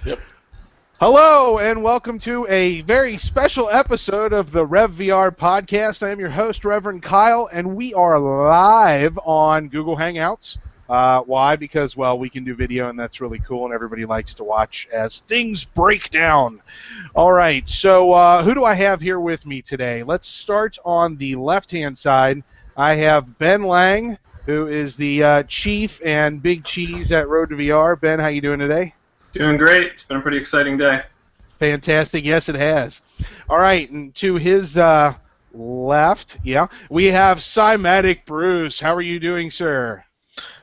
Yep. Hello, and welcome to a very special episode of the RevVR podcast. I am your host, Reverend Kyle, and we are live on Google Hangouts. Why? Because, well, we can do video, and that's really cool, and everybody likes to watch as things break down. All right, so who do I have here with me today? Let's start on the left-hand side. I have Ben Lang, who is the chief and big cheese at Road to VR. Ben, how you doing today? Doing great. It's been a pretty exciting day. Fantastic. Yes, it has. All right, and to his left, we have Cymatic Bruce. How are you doing, sir?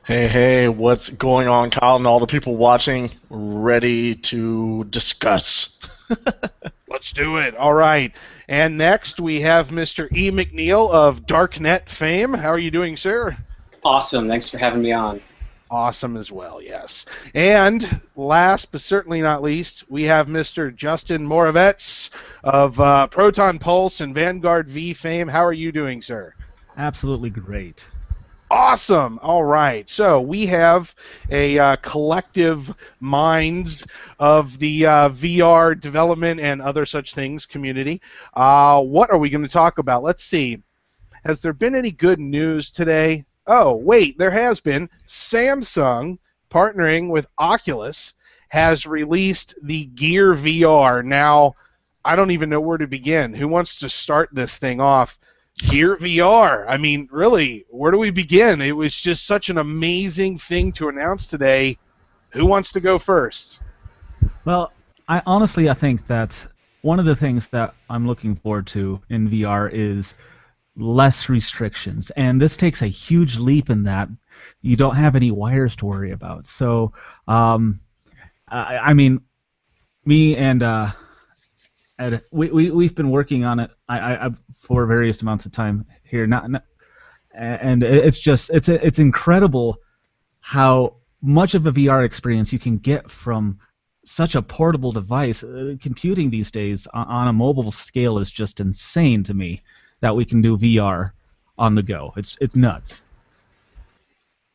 Hey, what's going on, Kyle, and all the people watching? Ready to discuss. Let's do it. All right. And next, we have Mr. E. McNeill of Darknet fame. How are you doing, sir? Awesome. Thanks for having me on. Awesome as well, yes. And last but certainly not least, we have Mr. Justin Moravetz of Proton Pulse and Vanguard V fame. How are you doing, sir? Absolutely great. Awesome. All right. So we have a collective minds of the VR development and other such things community. What are we going to talk about? Let's see. Has there been any good news today? Oh, wait, there has been. Samsung, partnering with Oculus, has released the Gear VR. Now, I don't even know where to begin. Who wants to start this thing off? Gear VR. I mean, really, where do we begin? It was just such an amazing thing to announce today. Who wants to go first? Well, I think that one of the things that I'm looking forward to in VR is less restrictions, and this takes a huge leap in that you don't have any wires to worry about. So, I mean, me and Ed, we've been working on it I for various amounts of time here. And it's incredible how much of a VR experience you can get from such a portable device. Computing these days on a mobile scale is just insane to me. That we can do VR on the go. It's nuts.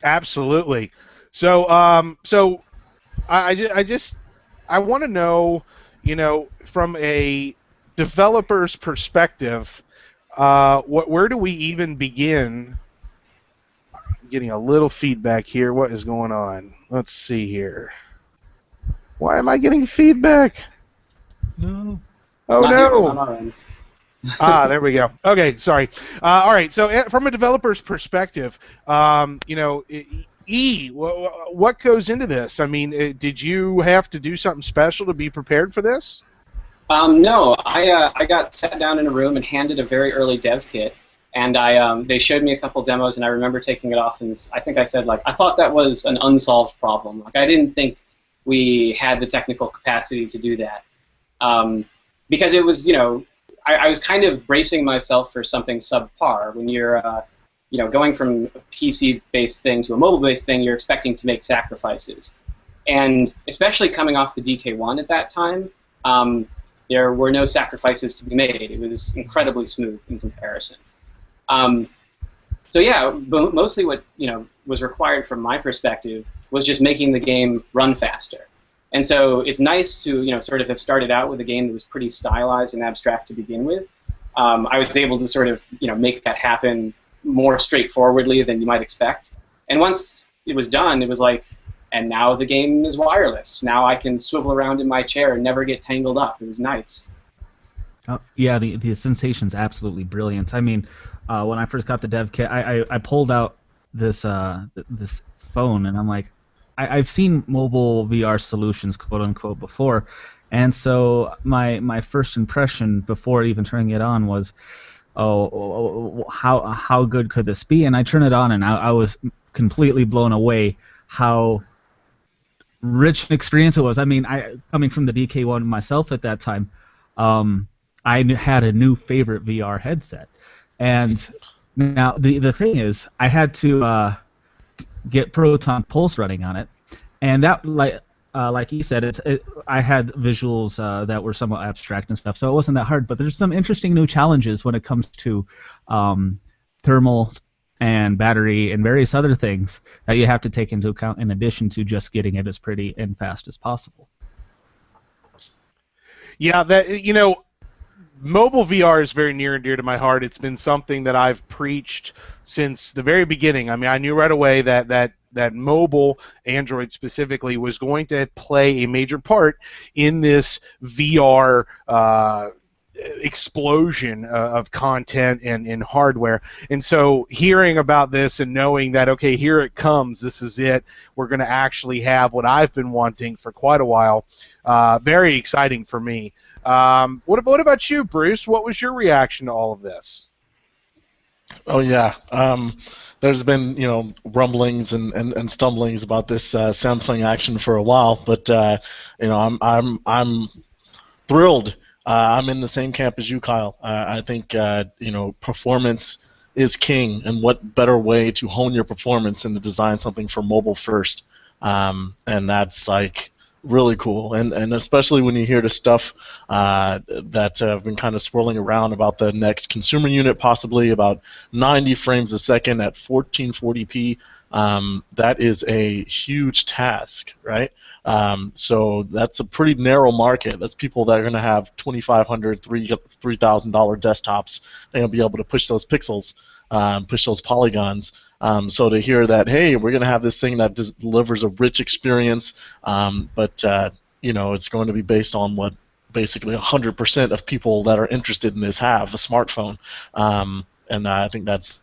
Absolutely. So I want to know, from a developer's perspective, where do we even begin? I'm getting a little feedback here. What is going on? Let's see here. Why am I getting feedback? No. Oh Not no. here. There we go. Okay, sorry. All right, so from a developer's perspective, what goes into this? I mean, did you have to do something special to be prepared for this? No, I got sat down in a room and handed a very early dev kit, and they showed me a couple demos, and I remember taking it off, and I think I said, I thought that was an unsolved problem. I didn't think we had the technical capacity to do that, because it was, I was kind of bracing myself for something subpar. When you're, going from a PC-based thing to a mobile-based thing, you're expecting to make sacrifices. And especially coming off the DK1 at that time, there were no sacrifices to be made. It was incredibly smooth in comparison. So yeah, mostly what was required from my perspective was just making the game run faster. And so it's nice to sort of have started out with a game that was pretty stylized and abstract to begin with. I was able to sort of make that happen more straightforwardly than you might expect. And once it was done, it was like, and now the game is wireless. Now I can swivel around in my chair and never get tangled up. It was nice. Yeah, the sensation's absolutely brilliant. I mean, when I first got the dev kit, I pulled out this this phone, and I'm like, I've seen mobile VR solutions, quote unquote, before, and so my first impression before even turning it on was, how good could this be? And I turned it on, and I was completely blown away how rich an experience it was. I mean, coming from the DK1 myself at that time, I had a new favorite VR headset, and now the thing is, I had to get Proton Pulse running on it, and that like you said, I had visuals that were somewhat abstract and stuff, so it wasn't that hard. But there's some interesting new challenges when it comes to thermal and battery and various other things that you have to take into account in addition to just getting it as pretty and fast as possible. Yeah, mobile VR is very near and dear to my heart. It's been something that I've preached since the very beginning. I mean, I knew right away that mobile, Android specifically, was going to play a major part in this VR explosion of content and hardware. And so hearing about this and knowing that, okay, here it comes, this is it, we're going to actually have what I've been wanting for quite a while, very exciting for me. What about you, Bruce? What was your reaction to all of this? Oh yeah. There's been rumblings and stumblings about this Samsung action for a while, but I'm thrilled. I'm in the same camp as you, Kyle. I think performance is king, and what better way to hone your performance than to design something for mobile first? And that's like really cool, and especially when you hear the stuff that have been kind of swirling around about the next consumer unit, possibly about 90 frames a second at 1440p. That is a huge task, right? So that's a pretty narrow market. That's people that are going to have $2,500, $3,000 desktops. They're going to be able to push those pixels, push those polygons. So to hear that, hey, we're going to have this thing that delivers a rich experience, but it's going to be based on what basically 100% of people that are interested in this have, a smartphone. And I think that's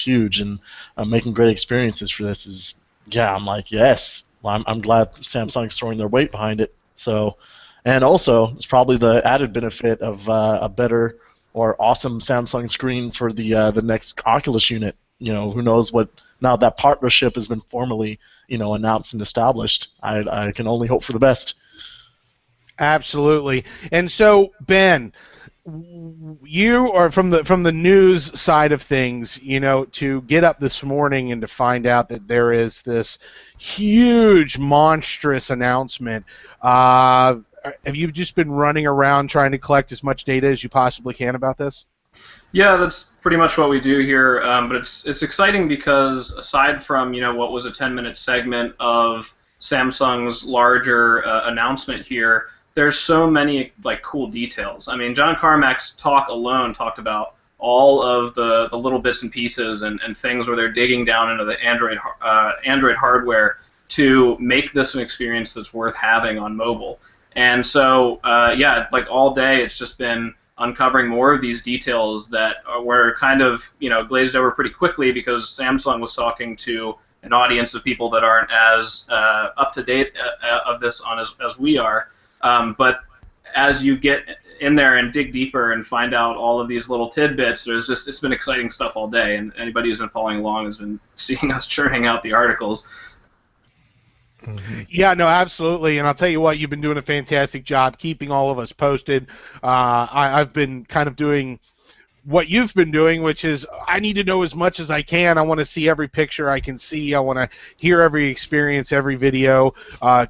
huge, and making great experiences for this is, I'm like, yes. Well, I'm glad Samsung's throwing their weight behind it. So, and also it's probably the added benefit of a better or awesome Samsung screen for the next Oculus unit. Who knows what? Now that partnership has been formally announced and established, I can only hope for the best. Absolutely. And so, Ben, you are from the news side of things, to get up this morning and to find out that there is this huge, monstrous announcement. Have you just been running around trying to collect as much data as you possibly can about this? Yeah, that's pretty much what we do here. But it's exciting because aside from what was a 10-minute segment of Samsung's larger announcement here, there's so many cool details. I mean, John Carmack's talk alone talked about all of the little bits and pieces and things where they're digging down into the Android hardware to make this an experience that's worth having on mobile. And so, all day it's just been uncovering more of these details that were kind of glazed over pretty quickly because Samsung was talking to an audience of people that aren't as up to date of this as we are. But as you get in there and dig deeper and find out all of these little tidbits, it's been exciting stuff all day, and anybody who's been following along has been seeing us churning out the articles. Mm-hmm. Yeah, no, absolutely, and I'll tell you what, you've been doing a fantastic job keeping all of us posted. I've been kind of doing what you've been doing, which is I need to know as much as I can. I want to see every picture I can see. I want to hear every experience, every video.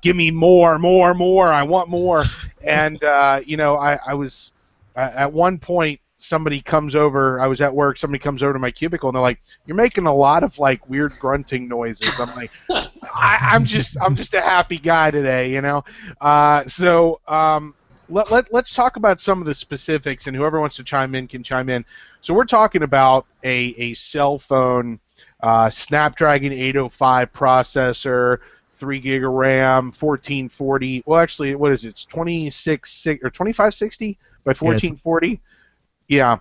Give me more. I want more. And, I was at one point, somebody comes over. I was at work. Somebody comes over to my cubicle, and they're like, "You're making a lot of weird grunting noises." I'm like, I'm just a happy guy today, Let's talk about some of the specifics, and whoever wants to chime in can chime in. So we're talking about a cell phone, Snapdragon 805 processor, 3 gig of RAM, 1440. Well, actually, what is it? It's 2560 by 1440. Yeah.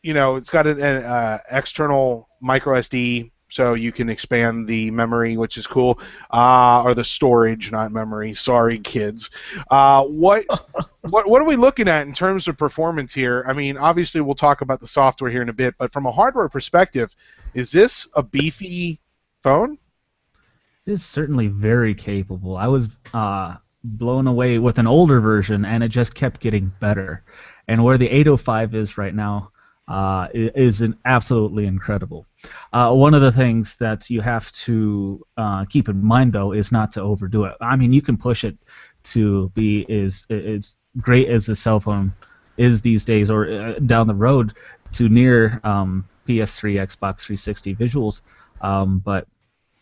It's got an external micro SD. So you can expand the memory, which is cool, or the storage, not memory. Sorry, kids. What are we looking at in terms of performance here? I mean, obviously we'll talk about the software here in a bit, but from a hardware perspective, is this a beefy phone? It is certainly very capable. I was blown away with an older version, and it just kept getting better. And where the 805 is right now, is absolutely incredible. One of the things that you have to keep in mind, though, is not to overdo it. I mean, you can push it to be as great as the cell phone is these days, or down the road to near PS3, Xbox 360 visuals. But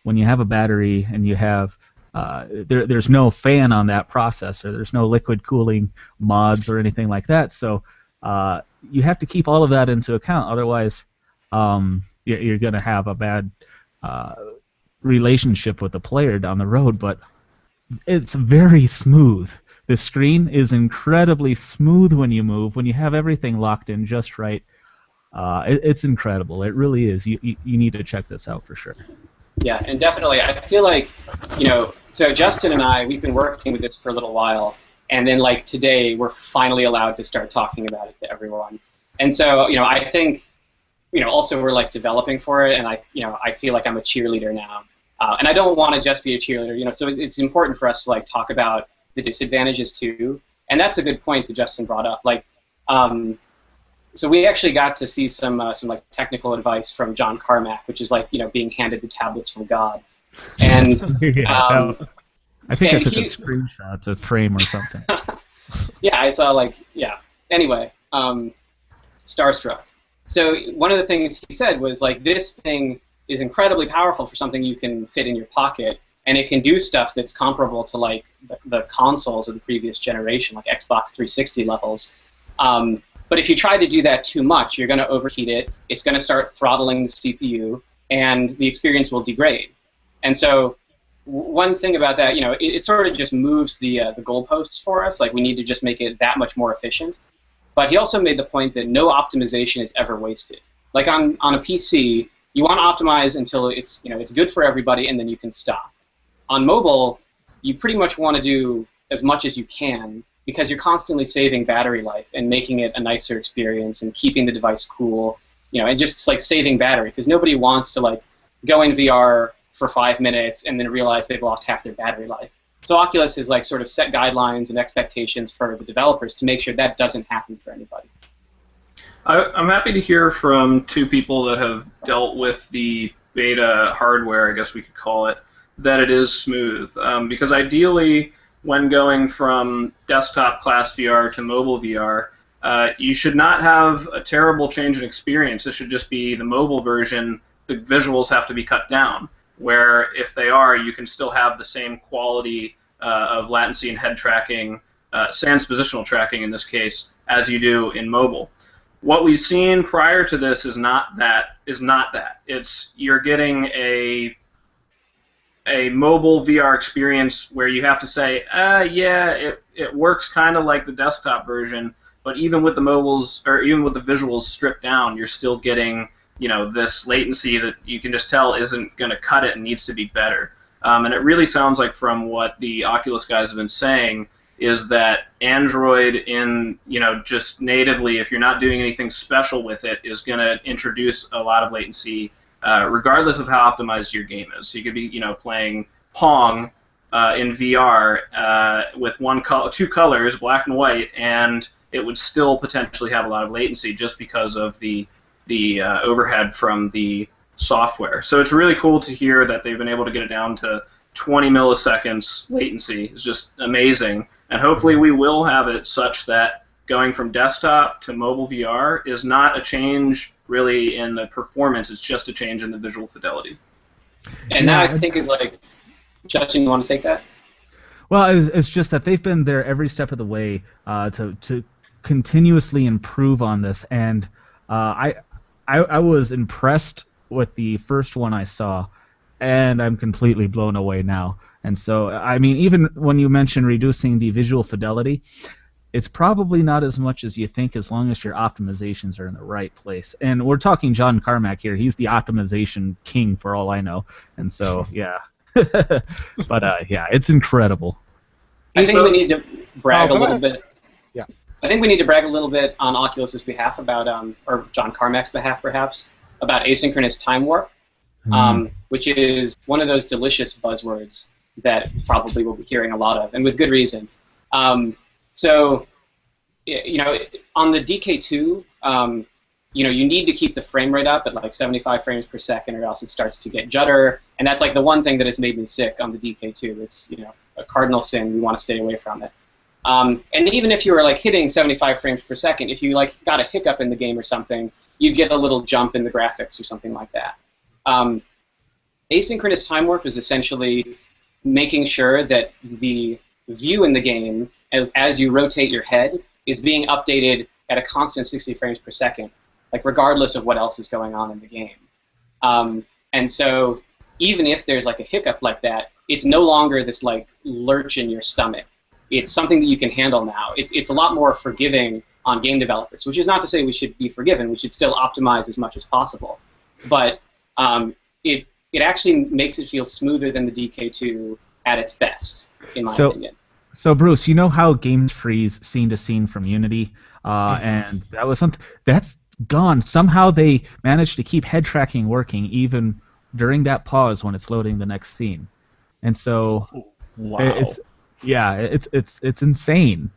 when you have a battery and you have there's no fan on that processor. There's no liquid cooling mods or anything like that. So you have to keep all of that into account. Otherwise, you're going to have a bad relationship with the player down the road. But it's very smooth. The screen is incredibly smooth when you move. When you have everything locked in just right, it's incredible. It really is. You need to check this out for sure. Yeah, and definitely, I feel like, so Justin and I, we've been working with this for a little while, and then like today, we're finally allowed to start talking about it to everyone. And so, I think, also we're like developing for it, and I feel like I'm a cheerleader now. And I don't want to just be a cheerleader, so it's important for us to like talk about the disadvantages too. And that's a good point that Justin brought up. Like, so we actually got to see some like technical advice from John Carmack, which is like being handed the tablets from God. And I think I took a screenshot to frame or something. Yeah, I saw Anyway, starstruck. So one of the things he said was like, this thing is incredibly powerful for something you can fit in your pocket, and it can do stuff that's comparable to like the consoles of the previous generation, like Xbox 360 levels. But if you try to do that too much, you're going to overheat it. It's going to start throttling the CPU, and the experience will degrade. And so one thing about that, it sort of just moves the goalposts for us. Like, we need to just make it that much more efficient. But he also made the point that no optimization is ever wasted. Like on a PC, you want to optimize until it's good for everybody, and then you can stop. On mobile, you pretty much want to do as much as you can, because you're constantly saving battery life and making it a nicer experience and keeping the device cool, and just like saving battery, because nobody wants to like go in VR for 5 minutes and then realize they've lost half their battery life. So Oculus has like sort of set guidelines and expectations for the developers to make sure that doesn't happen for anybody. I'm happy to hear from two people that have dealt with the beta hardware, I guess we could call it, that it is smooth. Because ideally, when going from desktop class VR to mobile VR, you should not have a terrible change in experience. This should just be the mobile version. The visuals have to be cut down, where if they are, you can still have the same quality of latency and head tracking, sans positional tracking in this case, as you do in mobile. What we've seen prior to this is not that. It's you're getting a mobile VR experience where you have to say, yeah, it works kind of like the desktop version, but even with the mobiles, or even with the visuals stripped down, you're still getting, this latency that you can just tell isn't going to cut it and needs to be better. And it really sounds like, from what the Oculus guys have been saying, is that Android just natively, if you're not doing anything special with it, is going to introduce a lot of latency, regardless of how optimized your game is. So you could be, playing Pong in VR with two colors, black and white, and it would still potentially have a lot of latency just because of the overhead from the software. So it's really cool to hear that they've been able to get it down to 20 milliseconds latency. It's just amazing, and hopefully we will have it such that going from desktop to mobile VR is not a change really in the performance, it's just a change in the visual fidelity. And that, I think, is like, Justin, you want to take that? Well, it's just that they've been there every step of the way to continuously improve on this, and I was impressed with the first one I saw, and I'm completely blown away now. And so, I mean, even when you mention reducing the visual fidelity, it's probably not as much as you think, as long as your optimizations are in the right place. And we're talking John Carmack here. He's the optimization king for all I know. And so, yeah. But, yeah, it's incredible. I think we need to brag a little bit. Yeah. I think we need to brag a little bit on Oculus's behalf about, or John Carmack's behalf perhaps, about asynchronous time warp, which is one of those delicious buzzwords that probably we'll be hearing a lot of, and with good reason. So, on the DK2, you need to keep the frame rate up at like 75 frames per second, or else it starts to get judder. And that's like the one thing that has made me sick on the DK2. It's a cardinal sin. We want to stay away from it. And even if you were like hitting 75 frames per second, if you like got a hiccup in the game or something, you get a little jump in the graphics or something like that. Asynchronous time warp is essentially making sure that the view in the game, as you rotate your head, is being updated at a constant 60 frames per second, like regardless of what else is going on in the game. And so even if there's like a hiccup like that, it's no longer this like lurch in your stomach. It's something that you can handle now. It's a lot more forgiving on game developers, which is not to say we should be forgiven. We should still optimize as much as possible. But it actually makes it feel smoother than the DK2 at its best, in my opinion. So Bruce, you know how games freeze scene to scene from Unity, and that was something that's gone. Somehow they managed to keep head tracking working even during that pause when it's loading the next scene, and so Wow. it's insane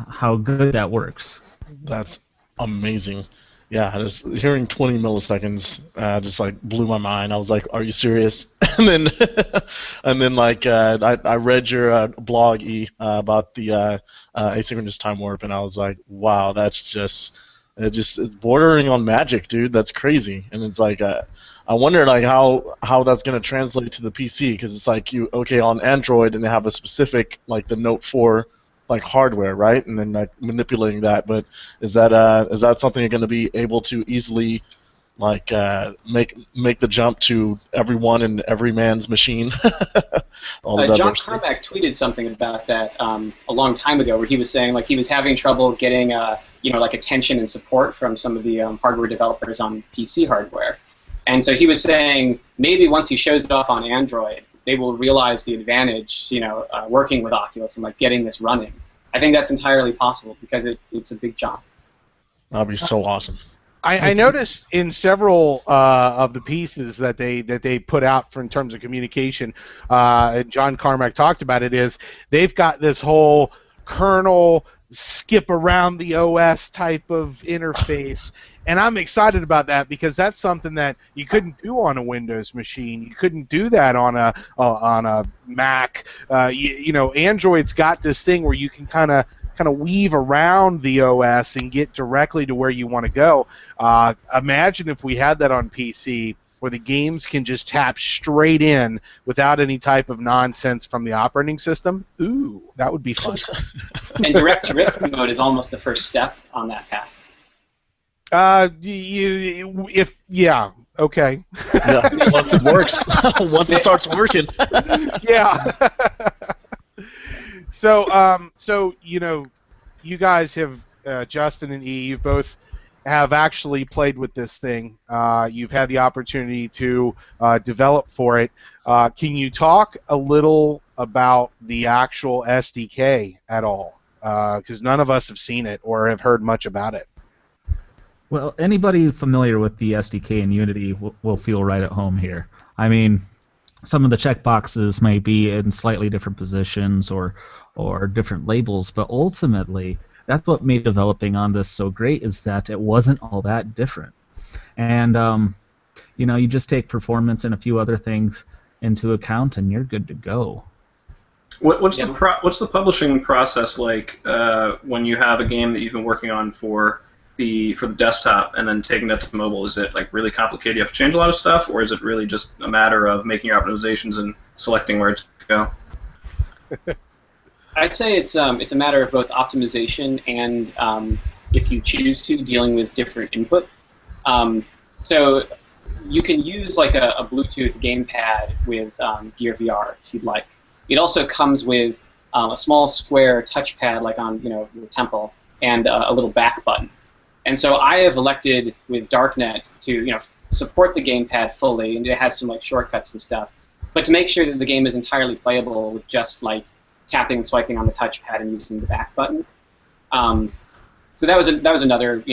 how good that works. That's amazing. Yeah, just hearing 20 milliseconds just like blew my mind. I was like, "Are you serious?" And then like I read your blog about the asynchronous time warp, and I was like, "Wow, that's it's bordering on magic, dude. That's crazy." And it's like I wonder like how that's gonna translate to the PC, because it's like on Android and they have a specific like the Note 4 like hardware, right? And then like manipulating that. But is that something you're going to be able to easily like make the jump to everyone and every man's machine? John Carmack tweeted something about that a long time ago, where he was saying like he was having trouble getting like attention and support from some of the hardware developers on PC hardware, and so he was saying maybe once he shows it off on Android, they will realize the advantage, working with Oculus and like getting this running. I think that's entirely possible because it's a big jump. That'd be so awesome. I noticed in several of the pieces that they put out in terms of communication, and John Carmack talked about it, is they've got this whole kernel skip around the OS type of interface, and I'm excited about that because that's something that you couldn't do on a Windows machine. You couldn't do that on a Mac. Android's got this thing where you can kind of weave around the OS and get directly to where you want to go. Imagine if we had that on PC, where the games can just tap straight in without any type of nonsense from the operating system. Ooh, that would be fun. And direct-to-riff mode is almost the first step on that path. Okay. Yeah, once it works, once it starts working. Yeah. So you guys have, Justin and E, you both have actually played with this thing. You've had the opportunity to develop for it. Can you talk a little about the actual SDK at all? Because none of us have seen it or have heard much about it. Well, anybody familiar with the SDK in Unity will feel right at home here. I mean, some of the checkboxes may be in slightly different positions or different labels, but ultimately, that's what made developing on this so great, is that it wasn't all that different. And, you just take performance and a few other things into account, and you're good to go. What's the publishing process like when you have a game that you've been working on for the desktop and then taking that to mobile? Is it like really complicated? You have to change a lot of stuff, or is it really just a matter of making your optimizations and selecting where to go? I'd say it's a matter of both optimization and, if you choose to, dealing with different input. So you can use like a Bluetooth gamepad with Gear VR if you'd like. It also comes with a small square touchpad like on your temple and a little back button. And so I have elected with Darknet to support the gamepad fully, and it has some like shortcuts and stuff, but to make sure that the game is entirely playable with just like tapping and swiping on the touchpad and using the back button. So that was another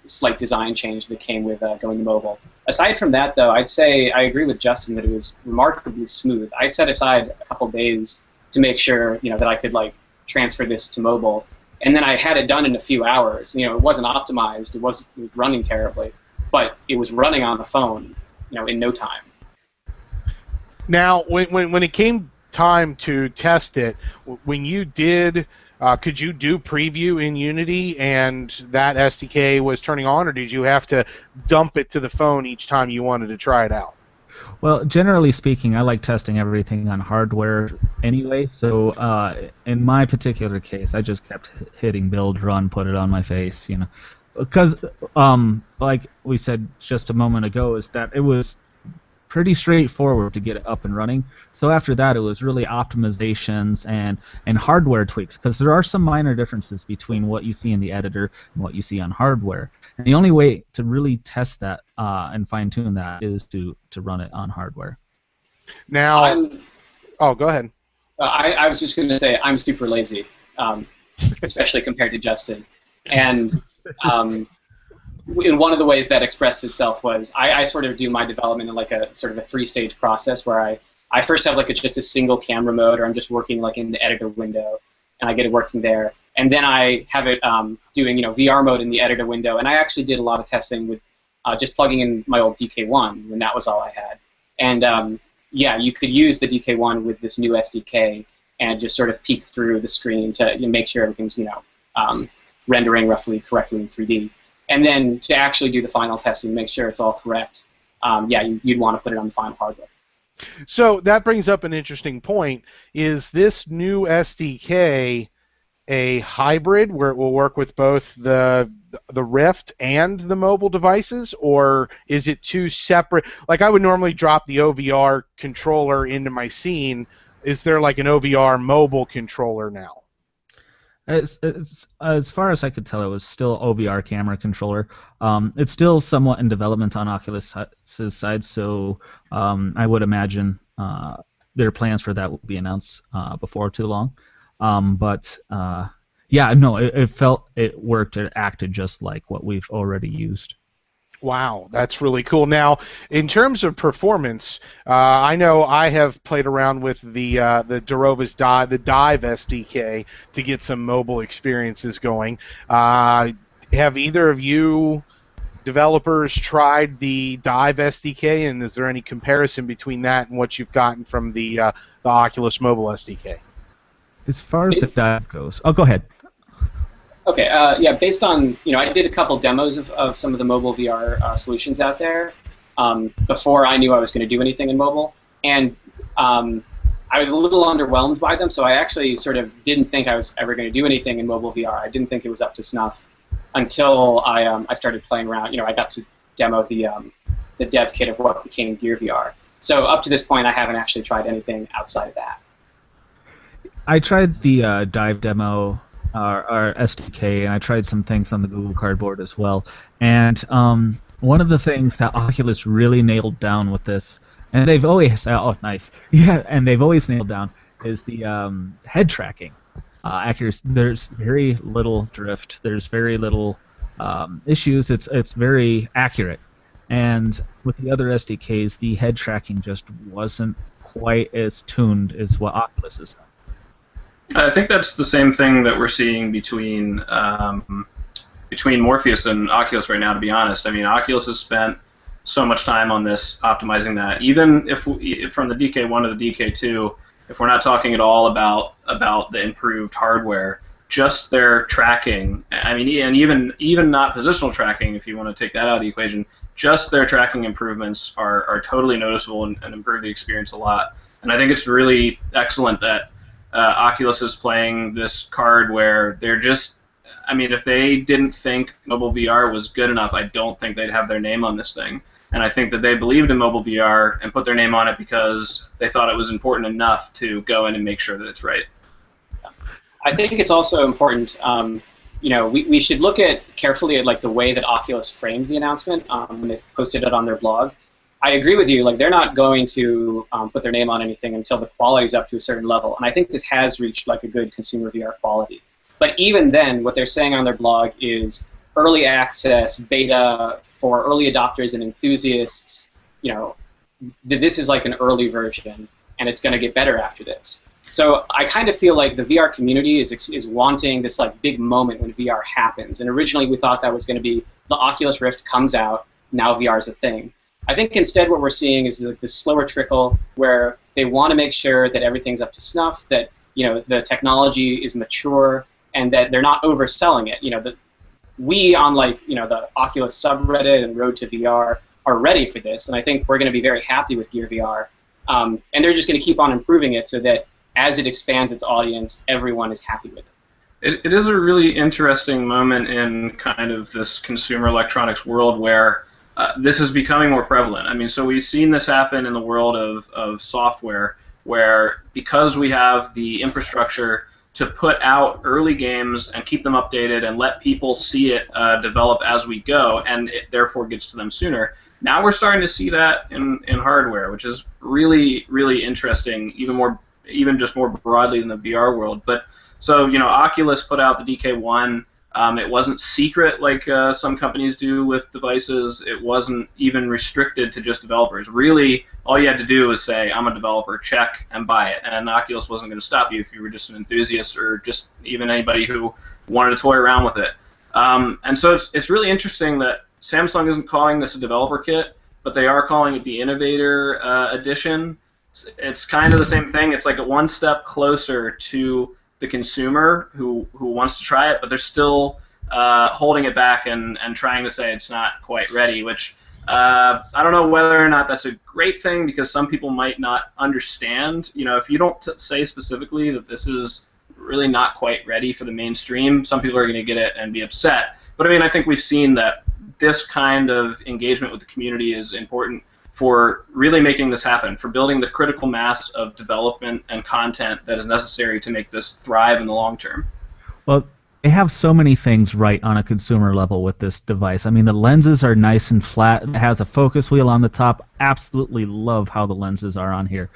slight design change that came with going to mobile. Aside from that, though, I'd say I agree with Justin that it was remarkably smooth. I set aside a couple days to make sure that I could like transfer this to mobile, and then I had it done in a few hours. It wasn't optimized, it was running terribly, but it was running on the phone, in no time. Now, when it came time to test it, when you did, could you do preview in Unity and that SDK was turning on, or did you have to dump it to the phone each time you wanted to try it out? Well, generally speaking, I like testing everything on hardware anyway. So in my particular case, I just kept hitting build, run, put it on my face, you know, because like we said just a moment ago, is that it was pretty straightforward to get it up and running. So after that, it was really optimizations and hardware tweaks, because there are some minor differences between what you see in the editor and what you see on hardware. And the only way to really test that and fine-tune that is to run it on hardware. Now, oh, go ahead. I was just going to say I'm super lazy, especially compared to Justin. And in one of the ways that expressed itself was I sort of do my development in like a sort of a 3-stage process where I first have like just a single camera mode, or I'm just working like in the editor window, and I get it working there. And then I have it doing VR mode in the editor window, and I actually did a lot of testing with just plugging in my old DK1 when that was all I had. And yeah, you could use the DK1 with this new SDK and just sort of peek through the screen to make sure everything's rendering roughly correctly in 3D. And then to actually do the final testing, make sure it's all correct, yeah, you'd want to put it on the final hardware. So that brings up an interesting point. Is this new SDK a hybrid where it will work with both the Rift and the mobile devices, or is it two separate? Like I would normally drop the OVR controller into my scene. Is there like an OVR mobile controller now? It's, as far as I could tell, it was still OVR camera controller. It's still somewhat in development on Oculus' side, so I would imagine their plans for that will be announced before too long. But yeah, no, it worked. It acted just like what we've already used. Wow, that's really cool. Now, in terms of performance, I know I have played around with the Darova's Dive, the Dive SDK, to get some mobile experiences going. Have either of you developers tried the Dive SDK, and is there any comparison between that and what you've gotten from the Oculus Mobile SDK? As far as the Dive goes, oh, go ahead. Okay, yeah, based on, I did a couple demos of some of the mobile VR solutions out there before I knew I was going to do anything in mobile, and I was a little underwhelmed by them, so I actually sort of didn't think I was ever going to do anything in mobile VR. I didn't think it was up to snuff until I started playing around. I got to demo the dev kit of what became Gear VR. So up to this point, I haven't actually tried anything outside of that. I tried the Dive demo, our SDK, and I tried some things on the Google Cardboard as well. And one of the things that Oculus really nailed down with this, and they've always and they've always nailed down, is the head tracking accuracy. There's very little drift. There's very little issues. It's very accurate. And with the other SDKs, the head tracking just wasn't quite as tuned as what Oculus is. I think that's the same thing that we're seeing between Morpheus and Oculus right now, to be honest. I mean, Oculus has spent so much time on this, optimizing that. Even if from the DK1 to the DK2, if we're not talking at all about the improved hardware, just their tracking, I mean, and even not positional tracking, if you want to take that out of the equation, just their tracking improvements are totally noticeable and improve the experience a lot. And I think it's really excellent that Oculus is playing this card where they're just, I mean, if they didn't think mobile VR was good enough, I don't think they'd have their name on this thing. And I think that they believed in mobile VR and put their name on it because they thought it was important enough to go in and make sure that it's right. I think it's also important, we should look carefully at like the way that Oculus framed the announcement when they posted it on their blog. I agree with you. Like, they're not going to put their name on anything until the quality is up to a certain level, and I think this has reached like a good consumer VR quality. But even then, what they're saying on their blog is early access, beta for early adopters and enthusiasts. This is like an early version, and it's going to get better after this. So I kind of feel like the VR community is wanting this like big moment when VR happens. And originally we thought that was going to be the Oculus Rift comes out, now VR is a thing. I think instead what we're seeing is like this slower trickle where they want to make sure that everything's up to snuff, that the technology is mature, and that they're not overselling it. That we on the Oculus subreddit and Road to VR are ready for this, and I think we're going to be very happy with Gear VR. And they're just going to keep on improving it so that as it expands its audience, everyone is happy with it. It is a really interesting moment in kind of this consumer electronics world where this is becoming more prevalent. I mean, so we've seen this happen in the world of software, where because we have the infrastructure to put out early games and keep them updated and let people see it develop as we go, and it therefore gets to them sooner. Now we're starting to see that in hardware, which is really, really interesting, even just more broadly in the VR world. But so, Oculus put out the DK1. It wasn't secret like some companies do with devices. It wasn't even restricted to just developers. Really, all you had to do was say, I'm a developer, check, and buy it. And Oculus wasn't going to stop you if you were just an enthusiast or just even anybody who wanted to toy around with it. And so it's really interesting that Samsung isn't calling this a developer kit, but they are calling it the Innovator Edition. It's kind of the same thing. It's like a one step closer to the consumer who wants to try it, but they're still holding it back and trying to say it's not quite ready, which I don't know whether or not that's a great thing, because some people might not understand. If you don't say specifically that this is really not quite ready for the mainstream, some people are going to get it and be upset. But I mean, I think we've seen that this kind of engagement with the community is important for really making this happen, for building the critical mass of development and content that is necessary to make this thrive in the long term. Well, they have so many things right on a consumer level with this device. I mean, the lenses are nice and flat. It has a focus wheel on the top. Absolutely love how the lenses are on here.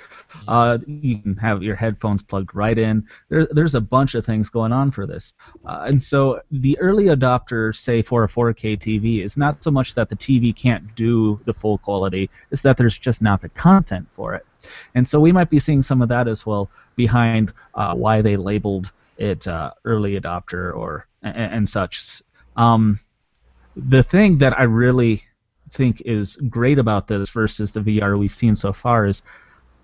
You can have your headphones plugged right in. There's a bunch of things going on for this. And so the early adopter, say, for a 4K TV is not so much that the TV can't do the full quality, it's that there's just not the content for it. And so we might be seeing some of that as well behind why they labeled it early adopter or and such. The thing that I really think is great about this versus the VR we've seen so far is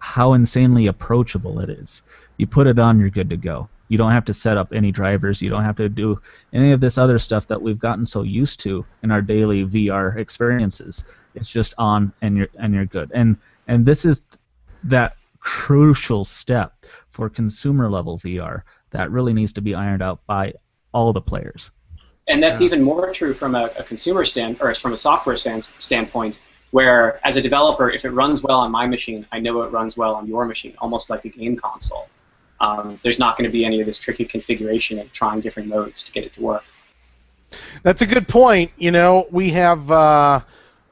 how insanely approachable it is. You put it on, you're good to go. You don't have to set up any drivers. You don't have to do any of this other stuff that we've gotten so used to in our daily VR experiences. It's just on, and you're good. And this is that crucial step for consumer level VR that really needs to be ironed out by all the players. And that's even more true from a consumer or from a software standpoint, where as a developer, if it runs well on my machine, I know it runs well on your machine, almost like a game console. There's not going to be any of this tricky configuration of trying different modes to get it to work. That's a good point. We have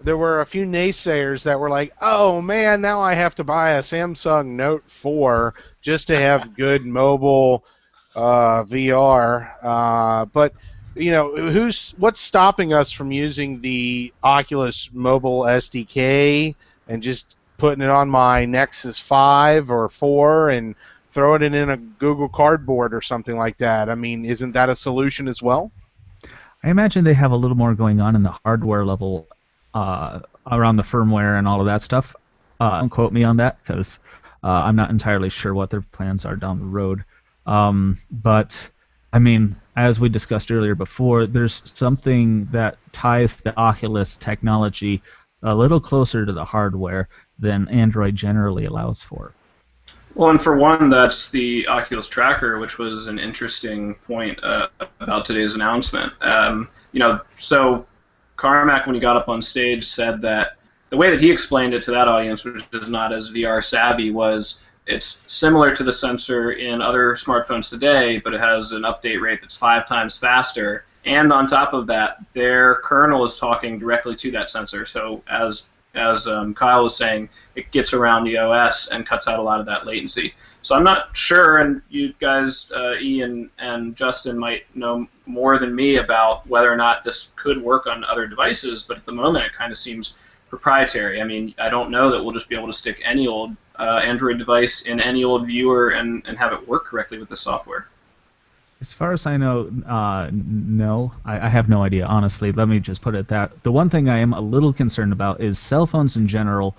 there were a few naysayers that were like, oh man, now I have to buy a Samsung Note 4 just to have good mobile VR. But what's stopping us from using the Oculus mobile SDK and just putting it on my Nexus 5 or 4 and throwing it in a Google Cardboard or something like that? I mean, isn't that a solution as well? I imagine they have a little more going on in the hardware level around the firmware and all of that stuff. Don't quote me on that, because I'm not entirely sure what their plans are down the road. But I mean, as we discussed earlier before, there's something that ties the Oculus technology a little closer to the hardware than Android generally allows for. Well, and for one, that's the Oculus tracker, which was an interesting point about today's announcement. So Carmack, when he got up on stage, said that the way that he explained it to that audience, which is not as VR savvy, was it's similar to the sensor in other smartphones today, but it has an update rate that's 5 times faster. And on top of that, their kernel is talking directly to that sensor. So as Kyle was saying, it gets around the OS and cuts out a lot of that latency. So I'm not sure, and you guys, Ian and Justin, might know more than me about whether or not this could work on other devices, but at the moment it kind of seems proprietary. I mean, I don't know that we'll just be able to stick any old Android device in any old viewer and have it work correctly with the software. As far as I know, no. I have no idea, honestly. Let me just put it that. The one thing I am a little concerned about is cell phones in general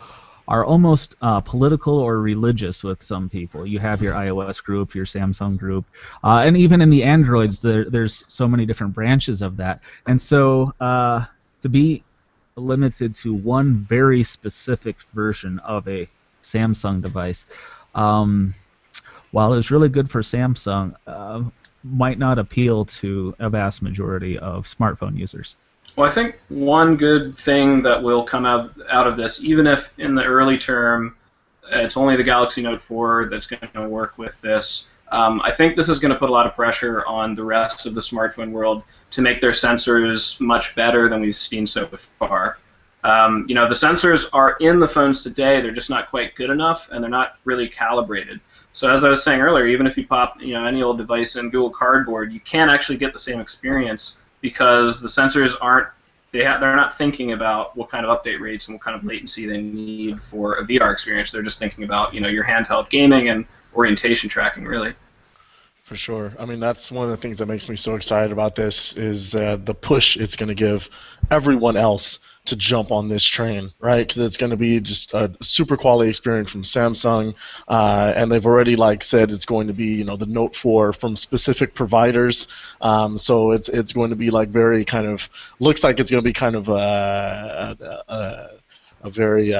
are almost political or religious with some people. You have your iOS group, your Samsung group, and even in the Androids, there's so many different branches of that. And so to be limited to one very specific version of a Samsung device. While it's really good for Samsung, might not appeal to a vast majority of smartphone users. Well, I think one good thing that will come out of this, even if in the early term it's only the Galaxy Note 4 that's going to work with this, I think this is going to put a lot of pressure on the rest of the smartphone world to make their sensors much better than we've seen so far. The sensors are in the phones today, they're just not quite good enough, and they're not really calibrated. So as I was saying earlier, even if you pop any old device in Google Cardboard, you can't actually get the same experience because the sensors they're not thinking about what kind of update rates and what kind of latency they need for a VR experience. They're just thinking about your handheld gaming and orientation tracking, really. For sure. I mean, that's one of the things that makes me so excited about this is the push it's going to give everyone else to jump on this train, right? Because it's going to be just a super quality experience from Samsung, and they've already said it's going to be the Note 4 from specific providers. So it's going to be very kind of looks like it's going to be kind of a very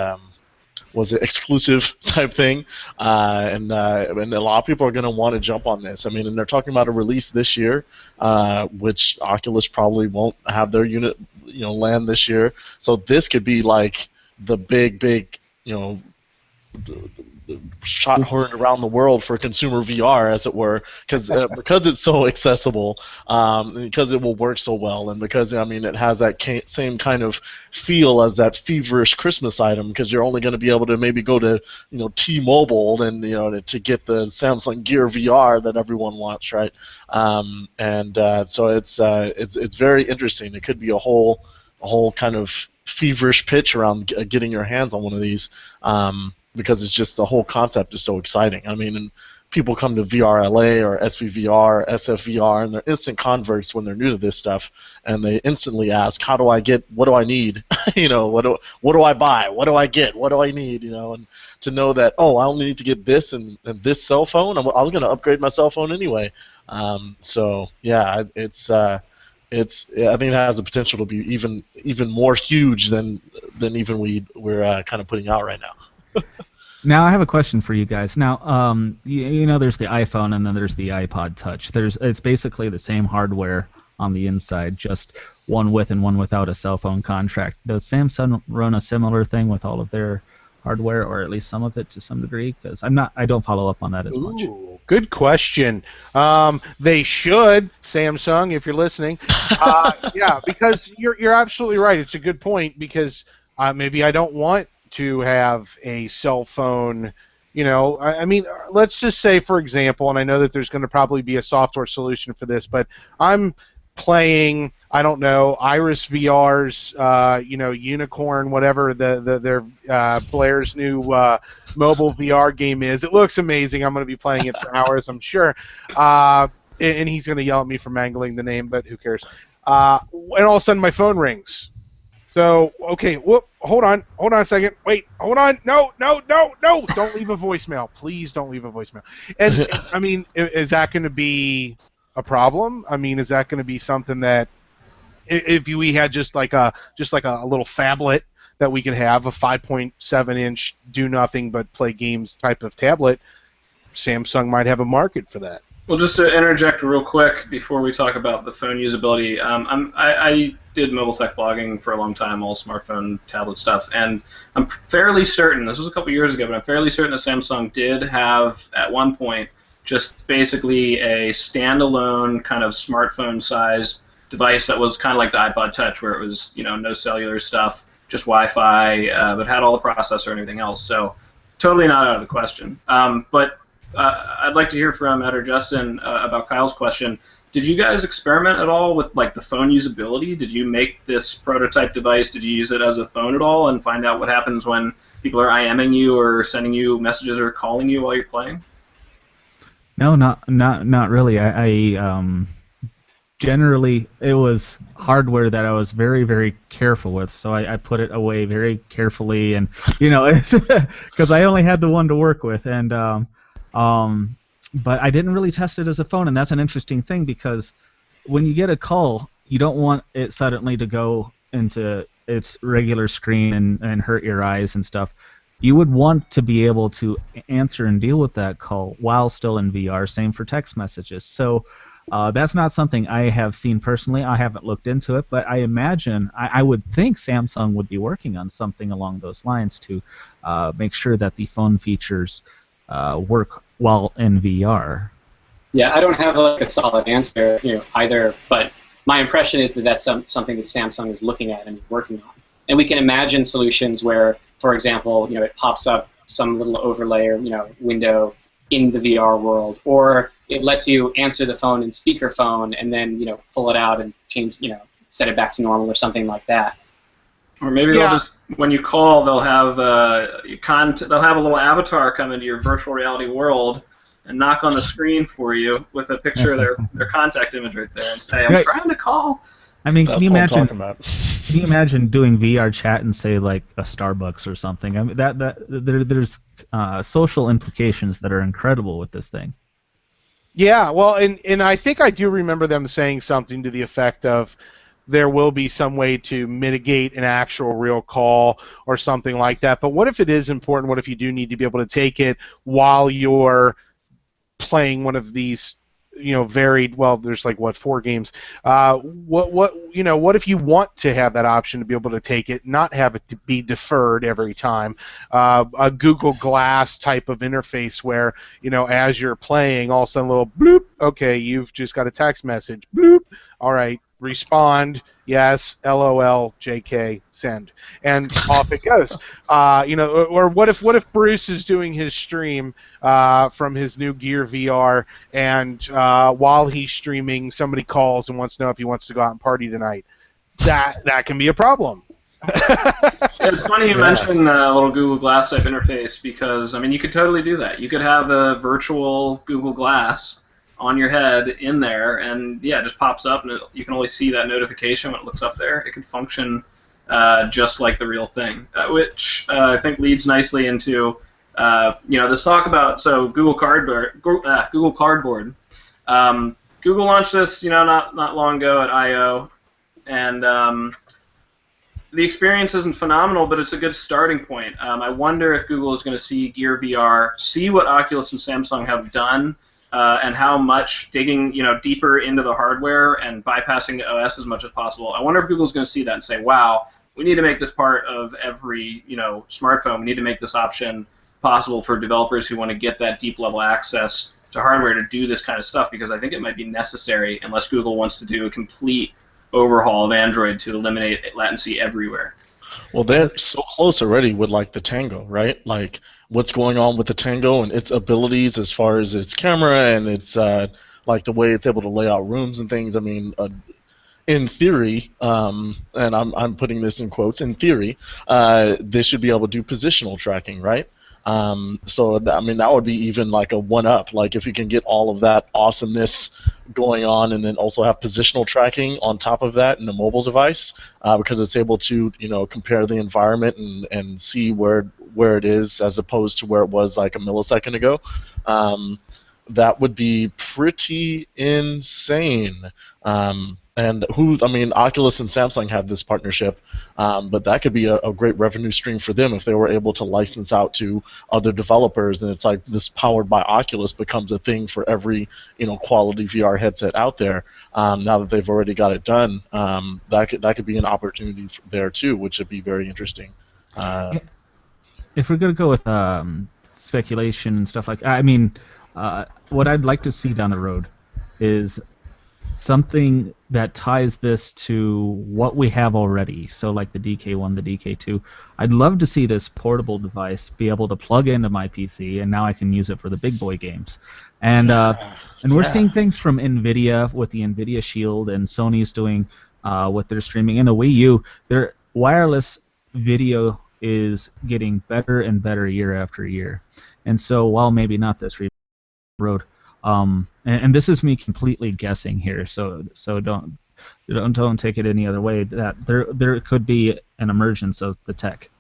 exclusive type thing, and a lot of people are going to want to jump on this. I mean, and they're talking about a release this year, which Oculus probably won't have their unit, land this year. So this could be the big, shot heard around the world for consumer VR, as it were, because it's so accessible, because it will work so well, and because it has that same kind of feel as that feverish Christmas item, because you're only going to be able to maybe go to T-Mobile and to get the Samsung Gear VR that everyone wants, right? So it's very interesting. It could be a whole kind of feverish pitch around getting your hands on one of these. Because it's just the whole concept is so exciting. I mean, and people come to VRLA or SVVR, SFVR, and they're instant converts when they're new to this stuff, and they instantly ask, "How do I get? What do I need? What do I buy? What do I get? What do I need?" And to know that, oh, I only need to get this and this cell phone. I was going to upgrade my cell phone anyway. So yeah, I think it has the potential to be even more huge than even we're kind of putting out right now. Now I have a question for you guys. Now, there's the iPhone and then there's the iPod Touch. It's basically the same hardware on the inside, just one with and one without a cell phone contract. Does Samsung run a similar thing with all of their hardware, or at least some of it to some degree? Because I don't follow up on that as much. Good question. They should, Samsung, if you're listening. Yeah, because you're absolutely right. It's a good point, because maybe I don't want to have a cell phone, I mean, let's just say, for example, and I know that there's going to probably be a software solution for this, but I'm playing, I don't know, Iris VR's, Unicorn, whatever their Blair's new mobile VR game is. It looks amazing. I'm going to be playing it for hours, I'm sure. And he's going to yell at me for mangling the name, but who cares? And all of a sudden my phone rings. So, okay, hold on a second. Wait, hold on. No. Don't leave a voicemail. Please don't leave a voicemail. And I mean, is that going to be a problem? I mean, is that going to be something that if we had just like a little phablet that we could have, a 5.7-inch do nothing but play games type of tablet, Samsung might have a market for that. Well, just to interject real quick before we talk about the phone usability, I did mobile tech blogging for a long time, all smartphone, tablet stuff, and I'm fairly certain, this was a couple years ago, but I'm fairly certain that Samsung did have, at one point, just basically a standalone kind of smartphone-size device that was kind of like the iPod Touch, where it was, no cellular stuff, just Wi-Fi, but had all the processor and everything else, so totally not out of the question. But I'd like to hear from Ed or Justin about Kyle's question. Did you guys experiment at all with the phone usability? Did you make this prototype device? Did you use it as a phone at all and find out what happens when people are IMing you or sending you messages or calling you while you're playing? No, not really. I generally, it was hardware that I was very, very careful with, so I put it away very carefully, and because I only had the one to work with, and but I didn't really test it as a phone, and that's an interesting thing, because when you get a call, you don't want it suddenly to go into its regular screen and hurt your eyes and stuff, you would want to be able to answer and deal with that call while still in VR. Same for text messages. So that's not something I have seen personally. I haven't looked into it, but I imagine, I would think Samsung would be working on something along those lines to make sure that the phone features work while in VR. Yeah, I don't have like a solid answer, either. But my impression is that that's something that Samsung is looking at and working on. And we can imagine solutions where, for example, it pops up some little overlay or window in the VR world, or it lets you answer the phone in speakerphone and then pull it out and change, set it back to normal or something like that. Or maybe they'll just, when you call, they'll have they'll have a little avatar come into your virtual reality world and knock on the screen for you with a picture of their contact image right there and say, "I'm trying to call." I mean, That's can you what I'm imagine? talking about. Can you imagine doing VR chat and say like a Starbucks or something? I mean, there's social implications that are incredible with this thing. Yeah, well, and I think I do remember them saying something to the effect of there will be some way to mitigate an actual real call or something like that. But what if it is important? What if you do need to be able to take it while you're playing one of these, varied? Well, there's like 4 games. What if you want to have that option to be able to take it, not have it to be deferred every time? A Google Glass type of interface where as you're playing, all of a sudden a little bloop. Okay, you've just got a text message. Bloop. All right. Respond, yes, LOL, JK, send, and off it goes. Or what if Bruce is doing his stream from his new Gear VR, and while he's streaming, somebody calls and wants to know if he wants to go out and party tonight? That can be a problem. It's funny you mentioned a little Google Glass type interface because you could totally do that. You could have a virtual Google Glass on your head in there, and it just pops up, and you can only see that notification when it looks up there. It can function just like the real thing, which I think leads nicely into this talk about Google Cardboard. Google launched this not long ago at I/O, and the experience isn't phenomenal, but it's a good starting point. I wonder if Google is going to see Gear VR, see what Oculus and Samsung have done, and how much digging deeper into the hardware and bypassing the OS as much as possible. I wonder if Google's going to see that and say, wow, we need to make this part of every smartphone. We need to make this option possible for developers who want to get that deep level access to hardware to do this kind of stuff, because I think it might be necessary unless Google wants to do a complete overhaul of Android to eliminate latency everywhere. Well, they're so close already with like the Tango, right? Like what's going on with the Tango and its abilities as far as its camera and its like the way it's able to lay out rooms and things. I mean, in theory, and I'm putting this in quotes, in theory, they should be able to do positional tracking, right? So that would be even like a one-up. Like if you can get all of that awesomeness going on, and then also have positional tracking on top of that in a mobile device, because it's able to compare the environment and see where it is as opposed to where it was like a millisecond ago. That would be pretty insane. Oculus and Samsung have this partnership, but that could be a great revenue stream for them if they were able to license out to other developers, and it's like this powered by Oculus becomes a thing for every quality VR headset out there. Now that they've already got it done, that could be an opportunity there too, which would be very interesting. If we're gonna go with speculation and stuff like that, what I'd like to see down the road is something that ties this to what we have already. So like the DK1, the DK2. I'd love to see this portable device be able to plug into my PC, and now I can use it for the big boy games. And we're seeing things from NVIDIA with the NVIDIA Shield, and Sony's doing with their streaming. In the Wii U, their wireless video is getting better and better year after year. And so while maybe not this road, and this is me completely guessing here, so don't take it any other way, that there could be an emergence of the tech.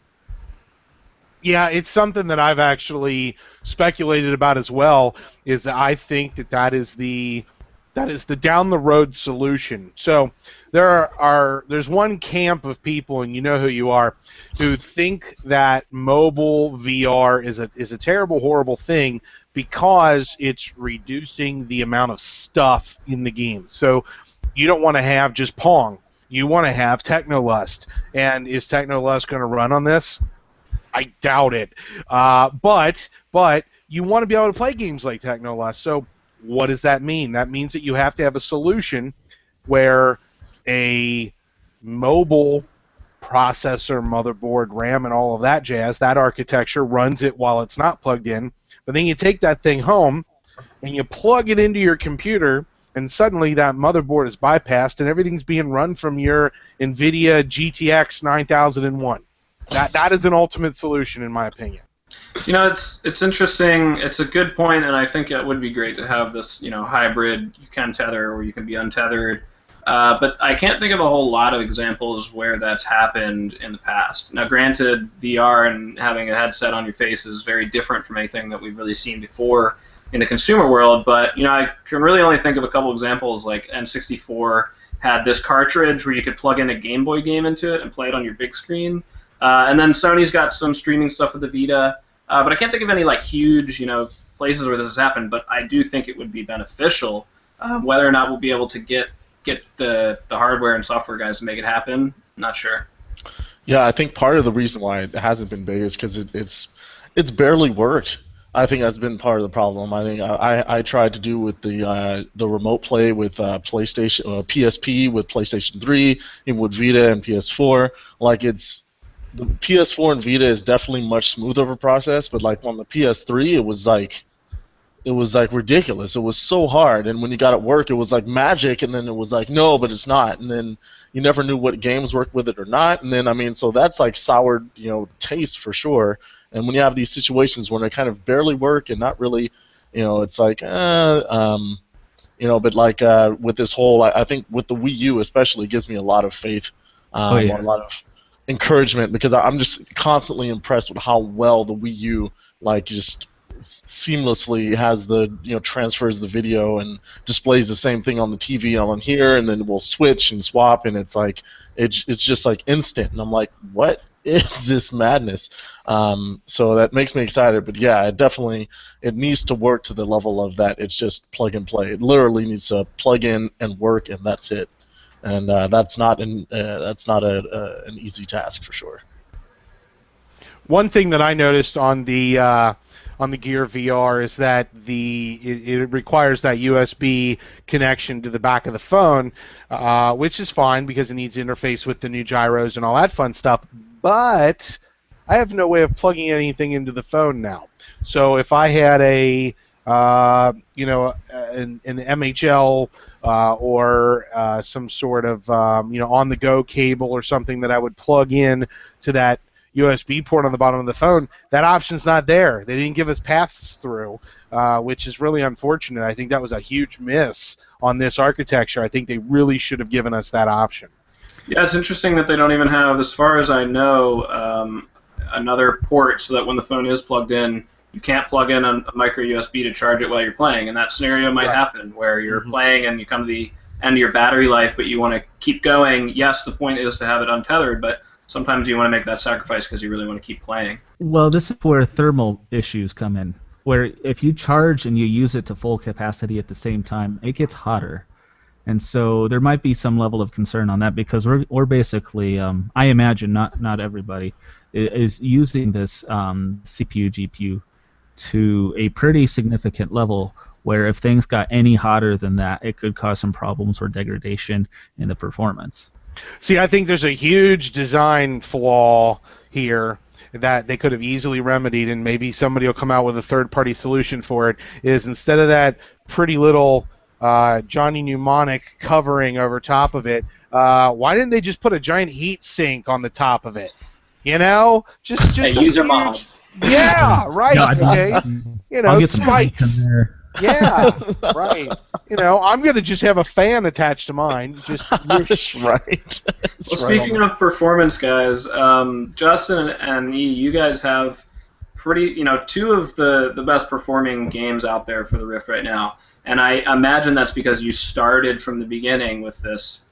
Yeah, it's something that I've actually speculated about as well, is that I think that is the That is the down the road solution. So there's one camp of people, and you know who you are, who think that mobile VR is a terrible, horrible thing because it's reducing the amount of stuff in the game. So you don't want to have just Pong. You want to have Technolust. And is Technolust going to run on this? I doubt it. But you want to be able to play games like Technolust. So what does that mean? That means that you have to have a solution where a mobile processor, motherboard, RAM, and all of that jazz, that architecture runs it while it's not plugged in. But then you take that thing home and you plug it into your computer, and suddenly that motherboard is bypassed and everything's being run from your NVIDIA GTX 9001. That is an ultimate solution, in my opinion. You know, it's interesting. It's a good point, and I think it would be great to have this, hybrid. You can tether or you can be untethered. But I can't think of a whole lot of examples where that's happened in the past. Now, granted, VR and having a headset on your face is very different from anything that we've really seen before in the consumer world. But I can really only think of a couple examples. Like N64 had this cartridge where you could plug in a Game Boy game into it and play it on your big screen. And then Sony's got some streaming stuff with the Vita. But I can't think of any huge places where this has happened. But I do think it would be beneficial. Whether or not we'll be able to get the hardware and software guys to make it happen, not sure. Yeah, I think part of the reason why it hasn't been big is because it's barely worked. I think that's been part of the problem. I think I tried to do with the remote play with PlayStation, PSP with PlayStation 3, even with Vita and PS4. The PS4 and Vita is definitely much smoother of a process, but on the PS3, it was ridiculous. It was so hard, and when you got it work, it was like magic, and then it was no, but it's not, and then you never knew what games worked with it or not, and then so that's soured taste for sure. And when you have these situations when they kind of barely work and not really, it's but with this whole, I think with the Wii U especially, gives me a lot of faith, a lot of encouragement, because I'm just constantly impressed with how well the Wii U just seamlessly has the transfers the video and displays the same thing on the TV on here, and then we'll switch and swap, and it's it's just instant, and I'm like, what is this madness? So that makes me excited, but yeah, it needs to work to the level of that. It's just plug and play. It literally needs to plug in and work, and that's it. And that's not an easy task for sure. One thing that I noticed on the Gear VR is that it requires that USB connection to the back of the phone, which is fine because it needs to interface with the new gyros and all that fun stuff. But I have no way of plugging anything into the phone now. So if I had an MHL or some sort of on-the-go cable or something that I would plug in to that USB port on the bottom of the phone, that option's not there. They didn't give us pass-through, which is really unfortunate. I think that was a huge miss on this architecture. I think they really should have given us that option. Yeah, it's interesting that they don't even have, as far as I know, another port so that when the phone is plugged in, you can't plug in a micro USB to charge it while you're playing. And that scenario might happen where you're playing and you come to the end of your battery life, but you want to keep going. Yes, the point is to have it untethered, but sometimes you want to make that sacrifice because you really want to keep playing. Well, this is where thermal issues come in, where if you charge and you use it to full capacity at the same time, it gets hotter. And so there might be some level of concern on that, because we're basically, I imagine not everybody, is using this CPU, GPU to a pretty significant level, where if things got any hotter than that, it could cause some problems or degradation in the performance. See, I think there's a huge design flaw here that they could have easily remedied, and maybe somebody will come out with a third-party solution for it, is instead of that pretty little Johnny Mnemonic covering over top of it, why didn't they just put a giant heat sink on the top top of it? Just user mods. Yeah, right. No, okay. I'll get some spikes. in there. Yeah, right. I'm gonna just have a fan attached to mine. Just right. Well, speaking of performance, guys, Justin and E, you guys have two of the best performing games out there for the Rift right now. And I imagine that's because you started from the beginning with this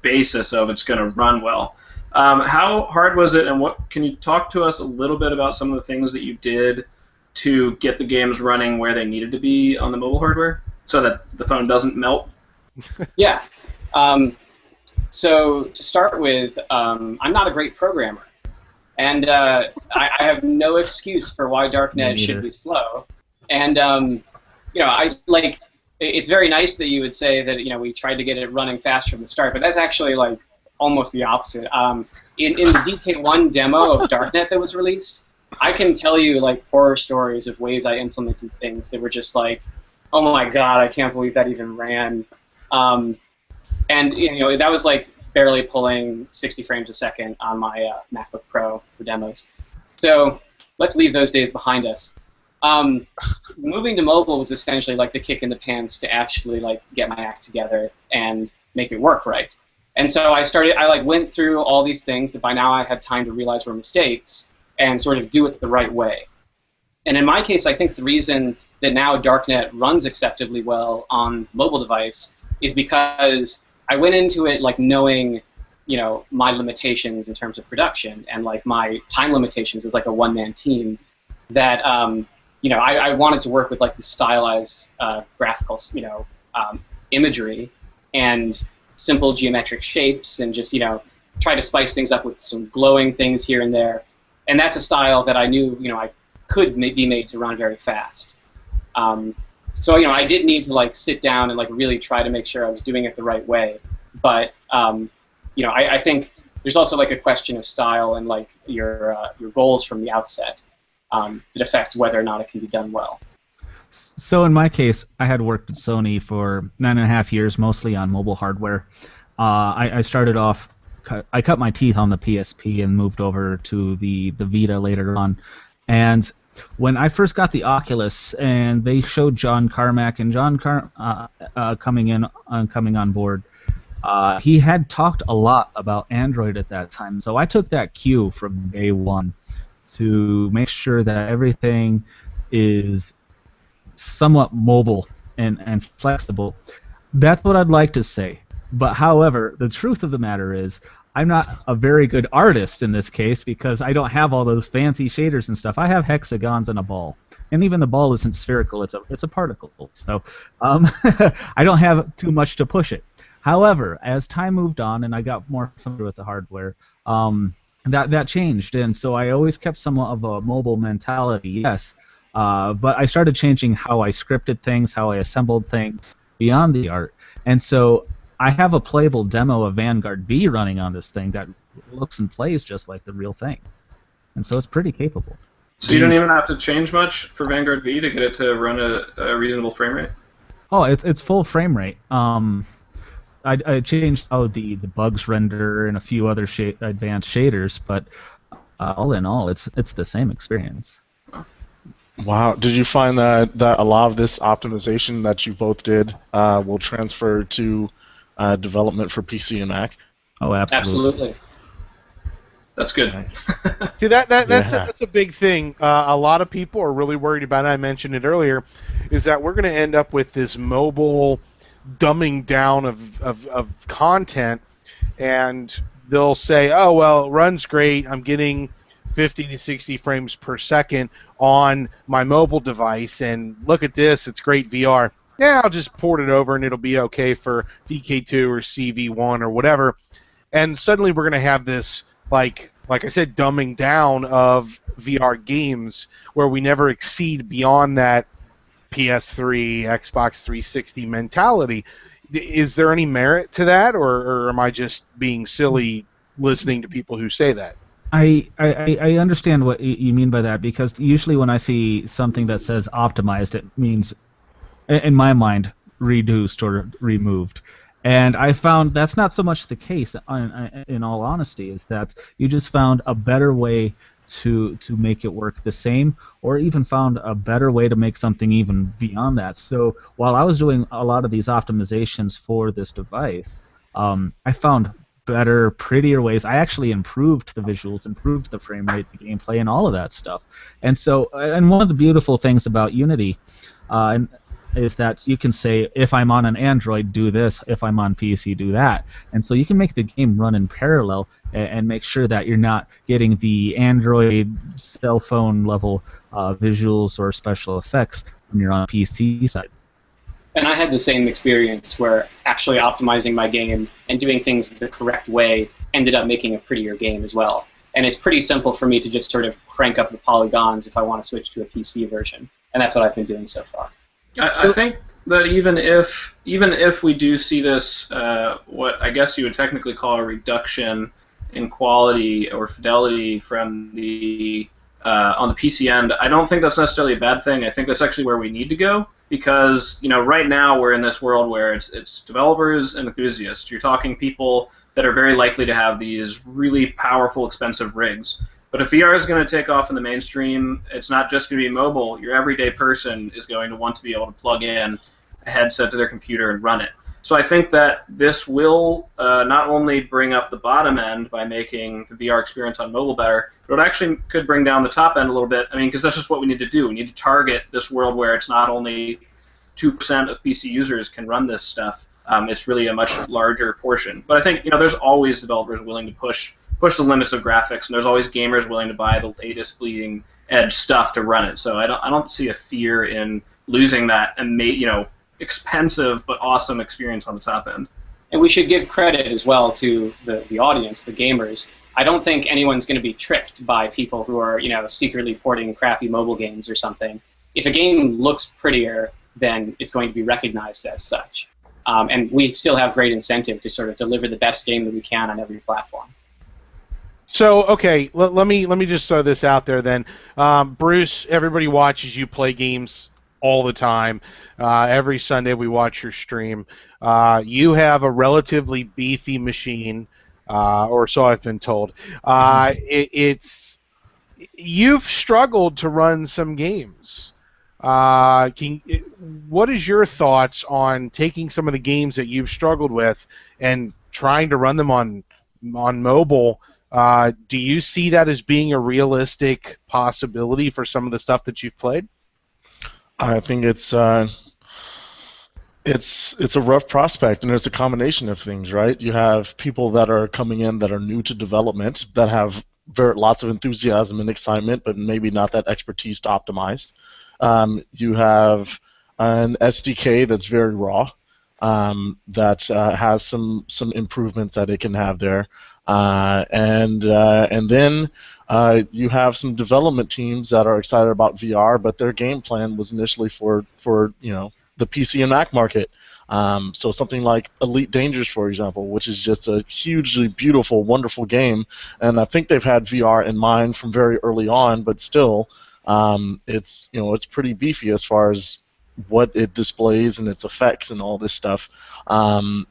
basis of it's going to run well. How hard was it, and what can you talk to us a little bit about some of the things that you did to get the games running where they needed to be on the mobile hardware so that the phone doesn't melt? Yeah. So to start with, I'm not a great programmer, and I have no excuse for why Darknet should be slow. And it's very nice that you would say that we tried to get it running fast from the start, but that's actually like almost the opposite. In the DK1 demo of Darknet that was released, I can tell you like horror stories of ways I implemented things that were just like, oh my god, I can't believe that even ran. And that was like barely pulling 60 frames a second on my MacBook Pro for demos. So let's leave those days behind us. Moving to mobile was essentially like the kick in the pants to actually like get my act together and make it work right. And so I went through all these things that by now I had time to realize were mistakes and sort of do it the right way. And in my case, I think the reason that now Darknet runs acceptably well on the mobile device is because I went into it like knowing, my limitations in terms of production and like my time limitations as like a one-man team. That I wanted to work with like the stylized graphical, imagery and simple geometric shapes and just try to spice things up with some glowing things here and there. And that's a style that I knew I could be made to run very fast. So I did need to like sit down and like really try to make sure I was doing it the right way. But I think there's also like a question of style and like your goals from the outset that affects whether or not it can be done well. So in my case, I had worked at Sony for 9.5 years, mostly on mobile hardware. I started off, I cut my teeth on the PSP and moved over to the Vita later on. And when I first got the Oculus and they showed John Carmack and coming on board, he had talked a lot about Android at that time. So I took that cue from day one to make sure that everything is somewhat mobile and flexible. That's what I'd like to say. But however, the truth of the matter is I'm not a very good artist in this case because I don't have all those fancy shaders and stuff. I have hexagons and a ball. And even the ball isn't spherical, it's a particle. So I don't have too much to push it. However, as time moved on and I got more familiar with the hardware, that changed. And so I always kept somewhat of a mobile mentality, yes. But I started changing how I scripted things, how I assembled things beyond the art. And so I have a playable demo of Vanguard B running on this thing that looks and plays just like the real thing. And so it's pretty capable. So you don't even have to change much for Vanguard B to get it to run a reasonable frame rate? Oh, it's full frame rate. I changed how the bugs render and a few other advanced shaders, but all in all, it's the same experience. Wow. Did you find that a lot of this optimization that you both did will transfer to development for PC and Mac? Oh, absolutely. That's good. Nice. See, that's a big thing. A lot of people are really worried about it. I mentioned it earlier, is that we're going to end up with this mobile dumbing down of content, and they'll say, oh, well, it runs great. I'm getting 50 to 60 frames per second on my mobile device, and look at this, it's great VR. Yeah, I'll just port it over and it'll be okay for DK2 or CV1 or whatever. And suddenly we're going to have this, like I said, dumbing down of VR games where we never exceed beyond that PS3, Xbox 360 mentality. Is there any merit to that, or am I just being silly listening to people who say that? I understand what you mean by that, because usually when I see something that says optimized, it means, in my mind, reduced or removed. And I found that's not so much the case, in all honesty, is that you just found a better way to make it work the same, or even found a better way to make something even beyond that. So while I was doing a lot of these optimizations for this device, I found better, prettier ways. I actually improved the visuals, improved the frame rate, the gameplay, and all of that stuff. And so, and one of the beautiful things about Unity is that you can say, if I'm on an Android, do this. If I'm on PC, do that. And so you can make the game run in parallel and make sure that you're not getting the Android cell phone level visuals or special effects when you're on PC side. And I had the same experience where actually optimizing my game and doing things the correct way ended up making a prettier game as well. And it's pretty simple for me to just sort of crank up the polygons if I want to switch to a PC version. And that's what I've been doing so far. I think that even if we do see this, what I guess you would technically call a reduction in quality or fidelity from the on the PC end, I don't think that's necessarily a bad thing. I think that's actually where we need to go, because right now we're in this world where it's developers and enthusiasts. You're talking people that are very likely to have these really powerful, expensive rigs. But if VR is going to take off in the mainstream, it's not just going to be mobile. Your everyday person is going to want to be able to plug in a headset to their computer and run it. So I think that this will not only bring up the bottom end by making the VR experience on mobile better, but it actually could bring down the top end a little bit. I mean, because that's just what we need to do. We need to target this world where it's not only 2% of PC users can run this stuff. It's really a much larger portion. But I think there's always developers willing to push the limits of graphics, and there's always gamers willing to buy the latest bleeding edge stuff to run it. So I don't see a fear in losing that expensive but awesome experience on the top end. And we should give credit as well to the audience, the gamers. I don't think anyone's going to be tricked by people who are secretly porting crappy mobile games or something. If a game looks prettier, then it's going to be recognized as such. And we still have great incentive to sort of deliver the best game that we can on every platform. So, okay, let me just throw this out there then. Bruce, everybody watches you play games all the time. Every Sunday we watch your stream. You have a relatively beefy machine, or so I've been told. You've struggled to run some games. What is your thoughts on taking some of the games that you've struggled with and trying to run them on mobile? Do you see that as being a realistic possibility for some of the stuff that you've played? I think it's a rough prospect, and there's a combination of things, right? You have people that are coming in that are new to development, that have lots of enthusiasm and excitement, but maybe not that expertise to optimize. You have an SDK that's very raw, that has some improvements that it can have there. And then you have some development teams that are excited about VR, but their game plan was initially for the PC and Mac market. So something like Elite Dangerous, for example, which is just a hugely beautiful, wonderful game, and I think they've had VR in mind from very early on, but still, it's pretty beefy as far as what it displays and its effects and all this stuff. And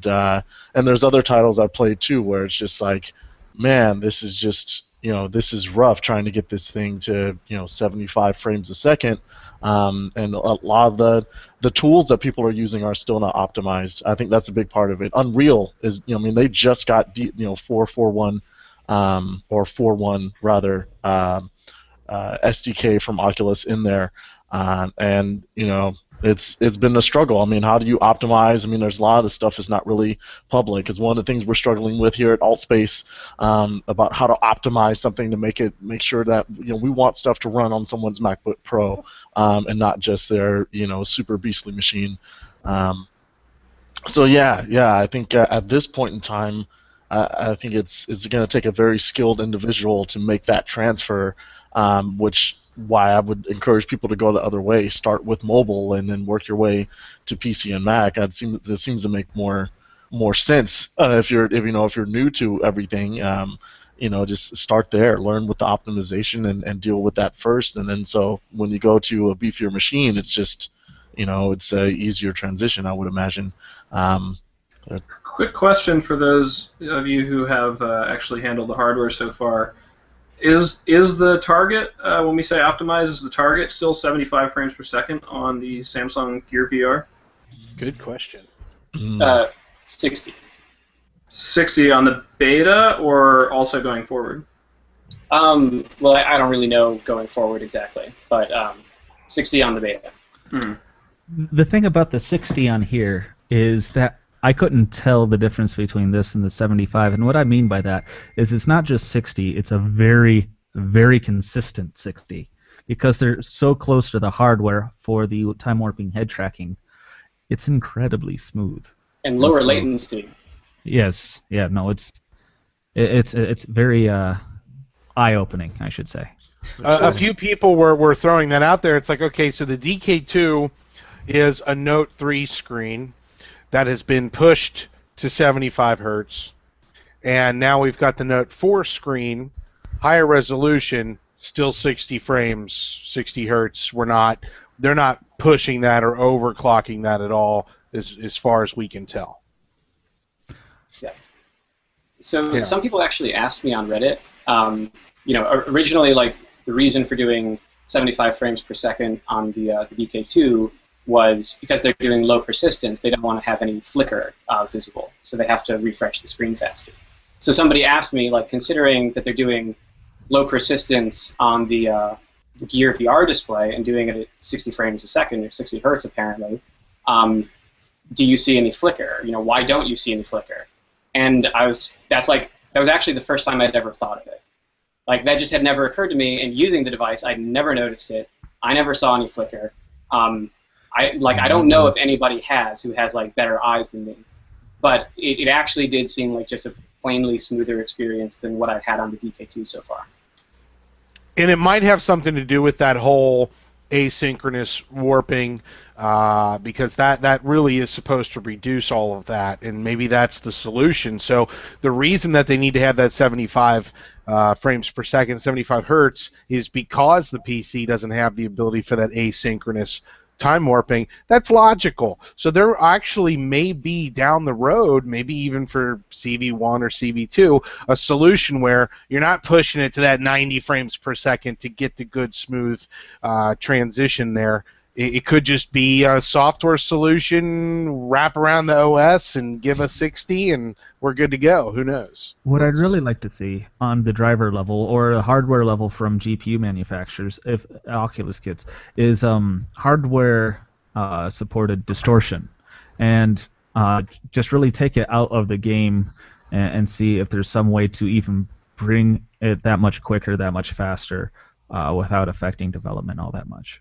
there's other titles I've played too where it's just like, man, this is just this is rough trying to get this thing to 75 frames a second. And a lot of the tools that people are using are still not optimized. I think that's a big part of it. Unreal is they just got 4.41 or 4.1 rather SDK from Oculus in there. And it's been a struggle. I mean, how do you optimize? I mean, there's a lot of stuff is not really public. It's one of the things we're struggling with here at AltSpace, about how to optimize something to make sure that we want stuff to run on someone's MacBook Pro, and not just their super beastly machine. So yeah, I think at this point in time, I think it's going to take a very skilled individual to make that transfer, which why I would encourage people to go the other way. Start with mobile and then work your way to PC and Mac. This seems to make more sense if you're new to everything. Just start there, learn with the optimization and deal with that first, and then so when you go to a beefier machine, it's just it's a easier transition, I would imagine. Quick question for those of you who have actually handled the hardware so far. Is the target, when we say optimize, is the target still 75 frames per second on the Samsung Gear VR? Good question. 60. 60 on the beta, or also going forward? Well, I don't really know going forward exactly, but 60 on the beta. The thing about the 60 on here is that I couldn't tell the difference between this and the 75, and what I mean by that is it's not just 60, it's a very, very consistent 60, because they're so close to the hardware for the time warping head tracking. It's incredibly smooth. And lower latency. Yes, yeah, no, it's very eye-opening, I should say. A few people were throwing that out there. It's like, okay, so the DK2 is a Note 3 screen that has been pushed to 75 hertz, and now we've got the Note 4 screen, higher resolution, still 60 frames, 60 hertz. They're not pushing that or overclocking that at all, as far as we can tell. Yeah. So some people actually asked me on Reddit. Originally, like, the reason for doing 75 frames per second on the DK2 was because they're doing low persistence. They don't want to have any flicker visible, so they have to refresh the screen faster. So somebody asked me, like, considering that they're doing low persistence on the Gear VR display and doing it at 60 frames a second, or 60 hertz apparently, do you see any flicker? Why don't you see any flicker? And that was actually the first time I'd ever thought of it. Like, that just had never occurred to me, and using the device, I'd never noticed it. I never saw any flicker. I don't know if anybody who has like better eyes than me, but it actually did seem like just a plainly smoother experience than what I've had on the DK2 so far. And it might have something to do with that whole asynchronous warping, because that really is supposed to reduce all of that, and maybe that's the solution. So the reason that they need to have that 75 frames per second, 75 hertz, is because the PC doesn't have the ability for that asynchronous time warping. That's logical. So there actually may be down the road, maybe even for CV1 or CV2, a solution where you're not pushing it to that 90 frames per second to get the good smooth transition there. It could just be a software solution, wrap around the OS and give us 60 and we're good to go. Who knows? What I'd really like to see on the driver level or the hardware level from GPU manufacturers, if Oculus kits, is hardware supported distortion, and just really take it out of the game and see if there's some way to even bring it that much quicker, that much faster, without affecting development all that much.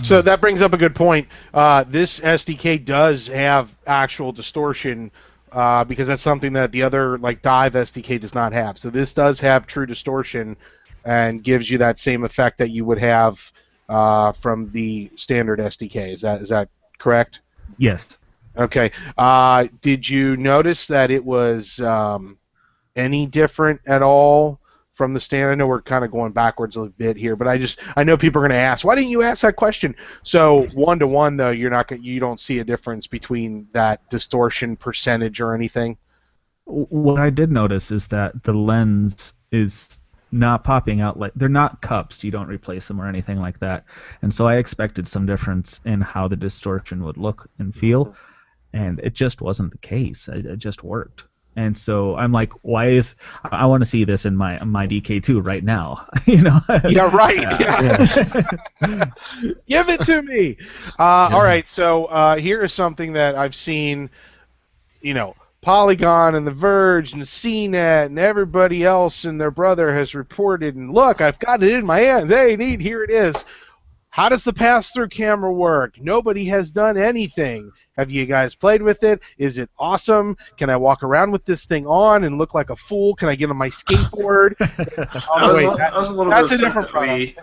So that brings up a good point. This SDK does have actual distortion, because that's something that the other, like, Dive SDK does not have. So this does have true distortion and gives you that same effect that you would have from the standard SDK. Is that correct? Yes. Okay. Did you notice that it was any different at all from the standard? I know we're kind of going backwards a bit here, but I know people are going to ask, why didn't you ask that question? So 1-to-1 though, you don't see a difference between that distortion percentage or anything? What I did notice is that the lens is not popping out, like they're not cups, you don't replace them or anything like that, and so I expected some difference in how the distortion would look and feel, and it just wasn't the case. It just worked. And so I'm like, I want to see this in my DK2 right now, Yeah, right. Yeah. Give it to me. All right, so here is something that I've seen, Polygon and The Verge and CNET and everybody else and their brother has reported, and look, I've got it in my hands. Hey, neat, here it is. How does the pass-through camera work? Nobody has done anything. Have you guys played with it? Is it awesome? Can I walk around with this thing on and look like a fool? Can I get on my skateboard? I was a little bit upset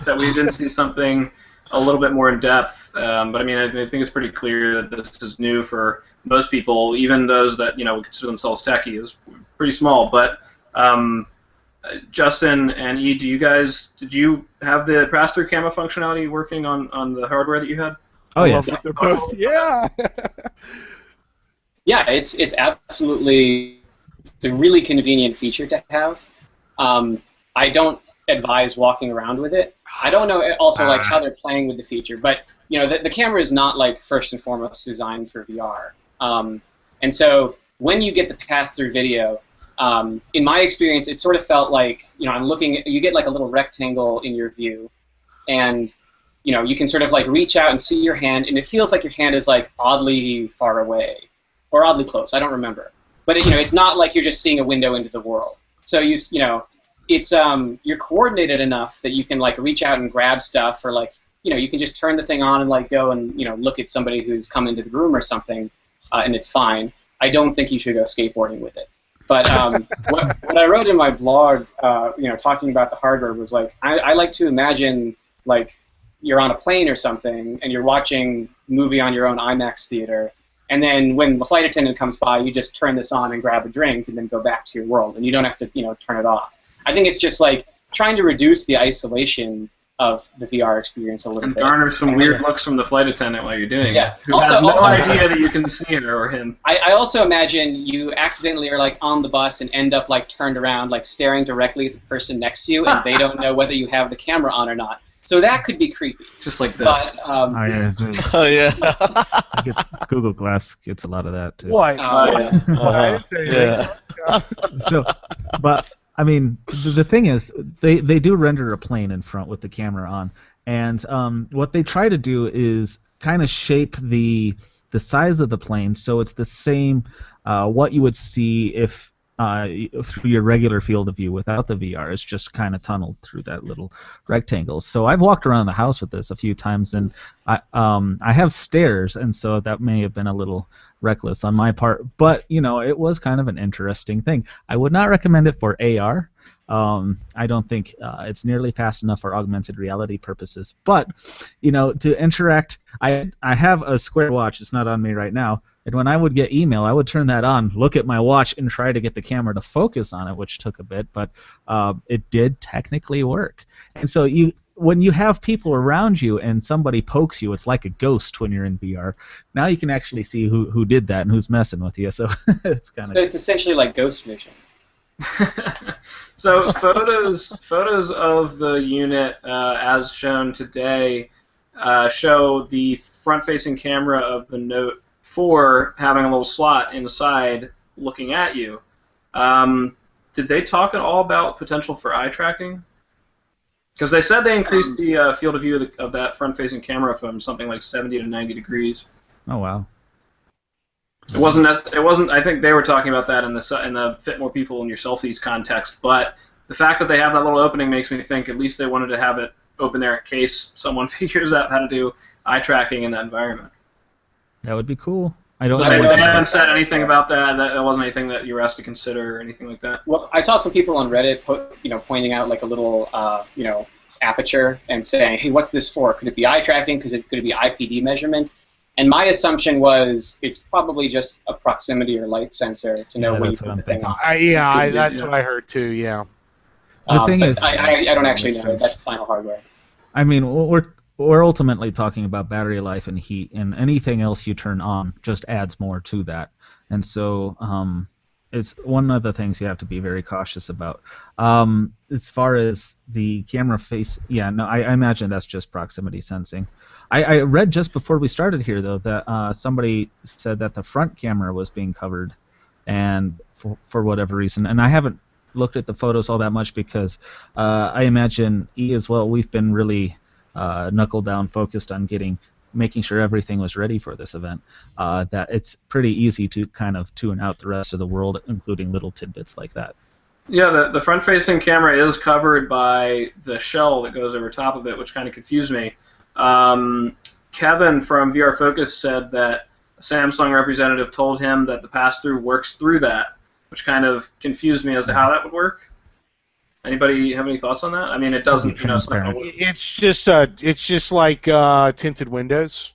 that we didn't see something a little bit more in depth. But I mean, I think it's pretty clear that this is new for most people, even those that consider themselves techie. Is pretty small. But Justin and E, did you have the pass-through camera functionality working on the hardware that you had? Oh yes. Yeah. Yeah, it's absolutely, it's a really convenient feature to have. I don't advise walking around with it. I don't know also like how they're playing with the feature, but the camera is not like first and foremost designed for VR. And so when you get the pass-through video, in my experience, it sort of felt like, I'm looking, you get like a little rectangle in your view, and you can sort of like reach out and see your hand, and it feels like your hand is like oddly far away, or oddly close. I don't remember, but it's not like you're just seeing a window into the world. So it's you're coordinated enough that you can like reach out and grab stuff, or like you can just turn the thing on and like go and look at somebody who's come into the room or something, and it's fine. I don't think you should go skateboarding with it. But what I wrote in my blog, talking about the hardware was like, I like to imagine like you're on a plane or something and you're watching a movie on your own IMAX theater, and then when the flight attendant comes by, you just turn this on and grab a drink and then go back to your world, and you don't have to turn it off. I think it's just like trying to reduce the isolation of the VR experience a little bit. And garner some weird looks from the flight attendant while you're doing it. Who also, has no idea that you can see her or him. I also imagine you accidentally are like on the bus and end up like turned around, like staring directly at the person next to you, and they don't know whether you have the camera on or not. So that could be creepy. Just like this. But, Oh yeah. Google Glass gets a lot of that too. What? Yeah. So, but I mean, the thing is, they do render a plane in front with the camera on, and what they try to do is kind of shape the size of the plane so it's the same what you would see if through your regular field of view without the VR. It's just kind of tunneled through that little rectangle. So I've walked around the house with this a few times, and I have stairs, and so that may have been a little reckless on my part, but it was kind of an interesting thing. I would not recommend it for AR. I don't think it's nearly fast enough for augmented reality purposes, but to interact, I have a Square watch. It's not on me right now, and when I would get email, I would turn that on, look at my watch, and try to get the camera to focus on it, which took a bit, but it did technically work. And so when you have people around you and somebody pokes you, it's like a ghost when you're in VR. Now you can actually see who did that and who's messing with you. So it's kind of. So it's essentially like ghost vision. So photos of the unit as shown today show the front-facing camera of the Note 4 having a little slot inside looking at you. Did they talk at all about potential for eye tracking? Because they said they increased the field of view of that front-facing camera from something like 70 to 90 degrees. Oh wow! It wasn't. I think they were talking about that in the fit more people in your selfies context. But the fact that they have that little opening makes me think at least they wanted to have it open there in case someone figures out how to do eye tracking in that environment. That would be cool. I don't. They haven't said anything about that. That wasn't anything that you were asked to consider or anything like that. Well, I saw some people on Reddit, pointing out like a little, aperture and saying, "Hey, what's this for? Could it be eye tracking? Could it be IPD measurement?" And my assumption was it's probably just a proximity or light sensor to know when you put the thing on. That's what I heard too. Yeah. The thing is, I don't actually know. That's final hardware. I mean, we're ultimately talking about battery life and heat, and anything else you turn on just adds more to that. And so it's one of the things you have to be very cautious about. As far as the camera face, I imagine that's just proximity sensing. I read just before we started here, though, that somebody said that the front camera was being covered, and for whatever reason, and I haven't looked at the photos all that much because I imagine as well, we've been really knuckle down focused on making sure everything was ready for this event, that it's pretty easy to kind of tune out the rest of the world, including little tidbits like that. Yeah, the front-facing camera is covered by the shell that goes over top of it, which kind of confused me. Kevin from VR Focus said that a Samsung representative told him that the pass-through works through that, which kind of confused me as to how that would work. Anybody have any thoughts on that? I mean, it doesn't. It's just like tinted windows.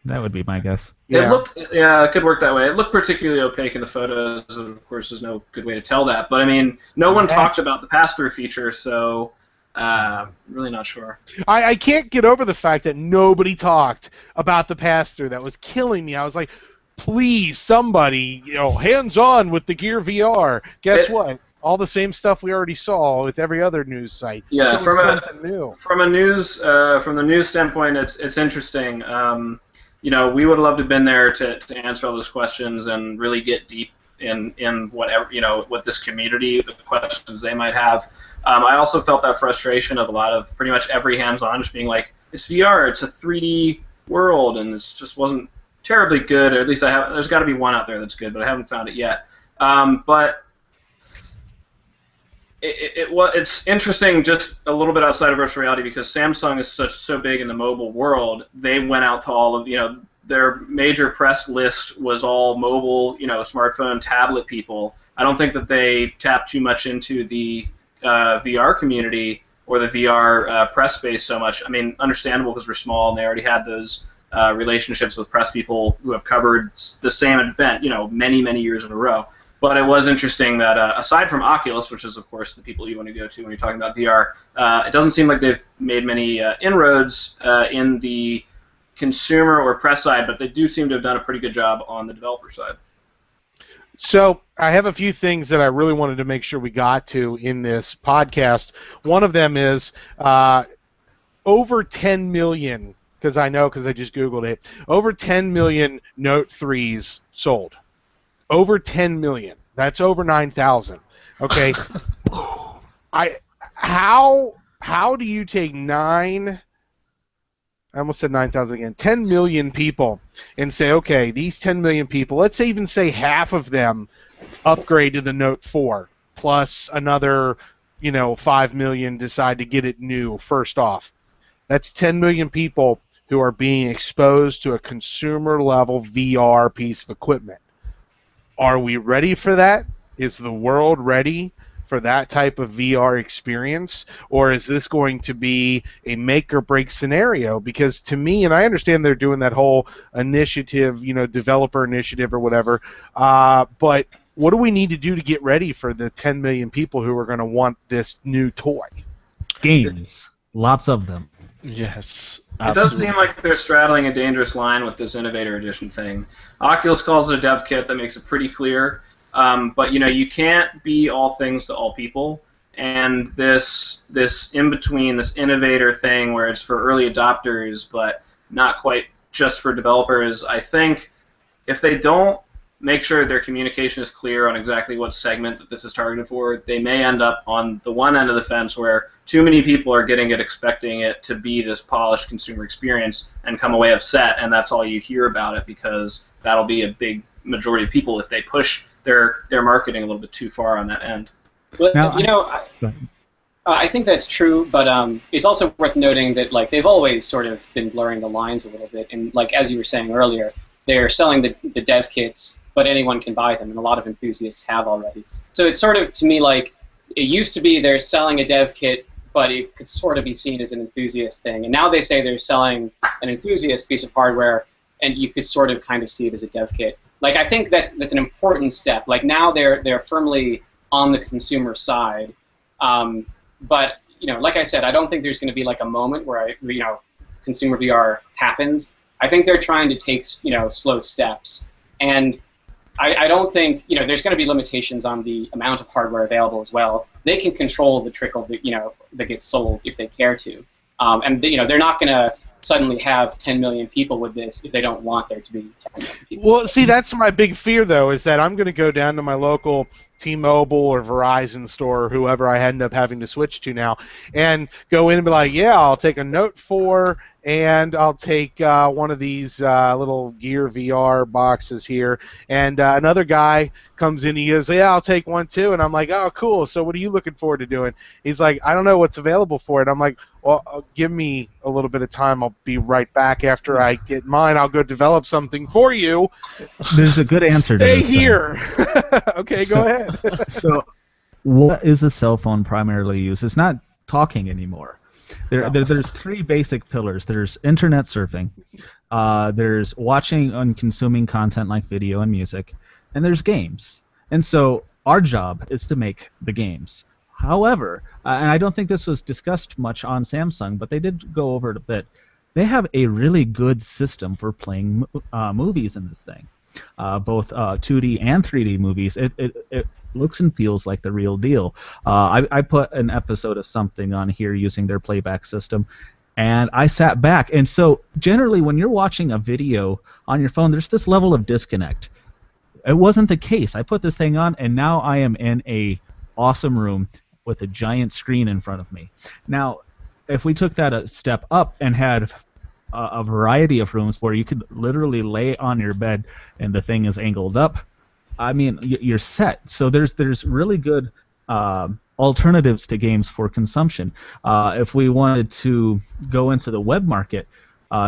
That would be my guess. It could work that way. It looked particularly opaque in the photos. Of course, there's no good way to tell that. But I mean, no one talked about the pass-through feature, so really not sure. I can't get over the fact that nobody talked about the pass-through. That was killing me. I was like, please, somebody, hands-on with the Gear VR. Guess what? All the same stuff we already saw with every other news site. Yeah, from the news standpoint, it's interesting. We would love to have been there to answer all those questions and really get deep in whatever, with this community, the questions they might have. I also felt that frustration of a lot of pretty much every hands-on just being like, it's VR, it's a 3D world, and it just wasn't terribly good. Or at least there's got to be one out there that's good, but I haven't found it yet. But it's interesting, just a little bit outside of virtual reality, because Samsung is so big in the mobile world. They went out to all of their major press list was all mobile, smartphone, tablet people. I don't think that they tapped too much into the VR community or the VR press space so much. I mean, understandable because we're small and they already had those relationships with press people who have covered the same event, many, many years in a row. But it was interesting that aside from Oculus, which is, of course, the people you want to go to when you're talking about VR, it doesn't seem like they've made many inroads in the consumer or press side, but they do seem to have done a pretty good job on the developer side. So I have a few things that I really wanted to make sure we got to in this podcast. One of them is over 10 million, because I just Googled it, over 10 million Note 3s sold. Over 10 million. That's over 9,000. Okay. How do you take I almost said 9,000 again. 10 million people and say, okay, these 10 million people, let's even say half of them upgrade to the Note 4, plus another, 5 million decide to get it new first off. That's 10 million people who are being exposed to a consumer level VR piece of equipment. Are we ready for that? Is the world ready for that type of VR experience? Or is this going to be a make or break scenario? Because to me, and I understand they're doing that whole initiative, developer initiative or whatever, but what do we need to do to get ready for the 10 million people who are going to want this new toy? Games. Lots of them. Yes. It does seem like they're straddling a dangerous line with this Innovator Edition thing. Oculus calls it a dev kit that makes it pretty clear, but you can't be all things to all people. And this in between, this Innovator thing where it's for early adopters but not quite just for developers, I think if they don't make sure their communication is clear on exactly what segment that this is targeted for, they may end up on the one end of the fence where too many people are getting it expecting it to be this polished consumer experience and come away upset, and that's all you hear about it, because that'll be a big majority of people if they push their marketing a little bit too far on that end. Well, Now, I think that's true, but it's also worth noting that they've always sort of been blurring the lines a little bit, and as you were saying earlier, they're selling the dev kits, but anyone can buy them, and a lot of enthusiasts have already. So it's sort of, to me, like it used to be they're selling a dev kit, but it could sort of be seen as an enthusiast thing. And now they say they're selling an enthusiast piece of hardware, and you could sort of kind of see it as a dev kit. I think that's an important step. Now they're firmly on the consumer side, but like I said, I don't think there's going to be a moment where consumer VR happens. I think they're trying to take slow steps, and I don't think there's going to be limitations on the amount of hardware available as well. They can control the trickle that gets sold if they care to, and they're not going to suddenly have 10 million people with this if they don't want there to be 10 million people. Well, see, that's my big fear, though, is that I'm going to go down to my local T-Mobile or Verizon store or whoever I end up having to switch to now and go in and be like, yeah, I'll take a Note 4 and I'll take one of these little Gear VR boxes here. And another guy comes in, he goes, yeah, I'll take one too. And I'm like, oh, cool. So what are you looking forward to doing? He's like, I don't know what's available for it. I'm like, well, give me a little bit of time. I'll be right back after I get mine. I'll go develop something for you. There's a good answer to Stay this. here. Okay, go ahead. So, what is a cell phone primarily used? It's not talking anymore. There's three basic pillars. There's internet surfing, there's watching and consuming content like video and music, and there's games. And so our job is to make the games. However, and I don't think this was discussed much on Samsung, but they did go over it a bit, they have a really good system for playing movies in this thing. Both 2D and 3D movies. It looks and feels like the real deal. I put an episode of something on here using their playback system, and I sat back. And so generally when you're watching a video on your phone, there's this level of disconnect. It wasn't the case. I put this thing on, and now I am in a awesome room with a giant screen in front of me. Now, if we took that a step up and had a variety of rooms where you could literally lay on your bed and the thing is angled up, I mean, you're set. So there's really good alternatives to games for consumption. If we wanted to go into the web market,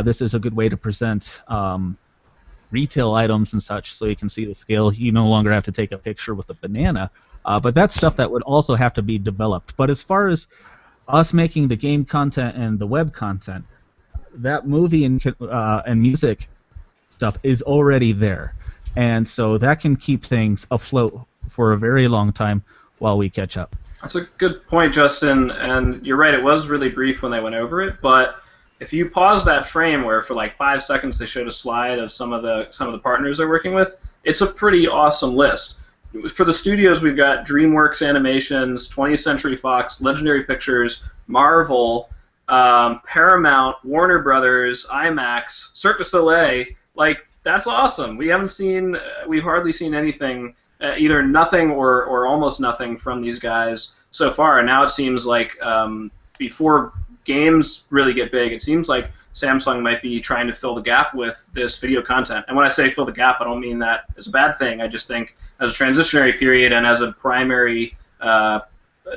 this is a good way to present retail items and such, so you can see the scale. You no longer have to take a picture with a banana, but that's stuff that would also have to be developed. But as far as us making the game content and the web content, that movie and music stuff is already there, and so that can keep things afloat for a very long time while we catch up. That's a good point, Justin, and you're right, it was really brief when they went over it, but if you pause that frame where for like 5 seconds they showed a slide of some of the partners they're working with, it's a pretty awesome list. For the studios, we've got DreamWorks Animations, 20th Century Fox, Legendary Pictures, Marvel, Paramount, Warner Brothers, IMAX, Cirque du Soleil. Like, that's awesome. We've hardly seen anything, either nothing or almost nothing from these guys so far. And now it seems like before games really get big, it seems like Samsung might be trying to fill the gap with this video content. And when I say fill the gap, I don't mean that as a bad thing. I just think as a transitionary period and as a primary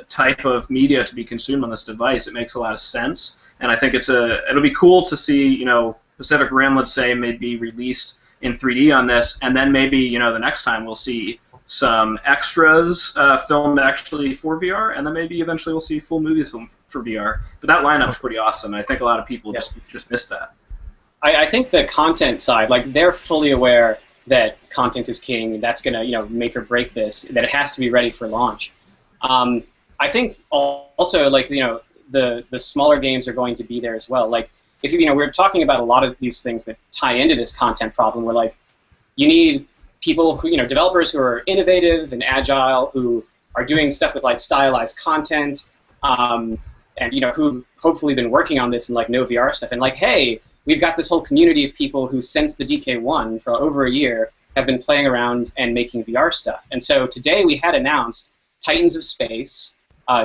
type of media to be consumed on this device, it makes a lot of sense. And I think it'll be cool to see, Pacific Rim, let's say, maybe released in 3D on this, and then maybe, the next time we'll see some extras filmed actually for VR, and then maybe eventually we'll see full movies filmed for VR. But that lineup's pretty awesome, and I think a lot of people just missed that. I think the content side, like, they're fully aware that content is king. That's gonna, make or break this. That it has to be ready for launch. I think also, like, the smaller games are going to be there as well. Like, if we're talking about a lot of these things that tie into this content problem, where, like, you need people who, developers who are innovative and agile, who are doing stuff with, like, stylized content, and, who've hopefully been working on this and, like, no VR stuff, and, like, hey, we've got this whole community of people who, since the DK1 for over a year, have been playing around and making VR stuff. And so today we had announced Titans of Space,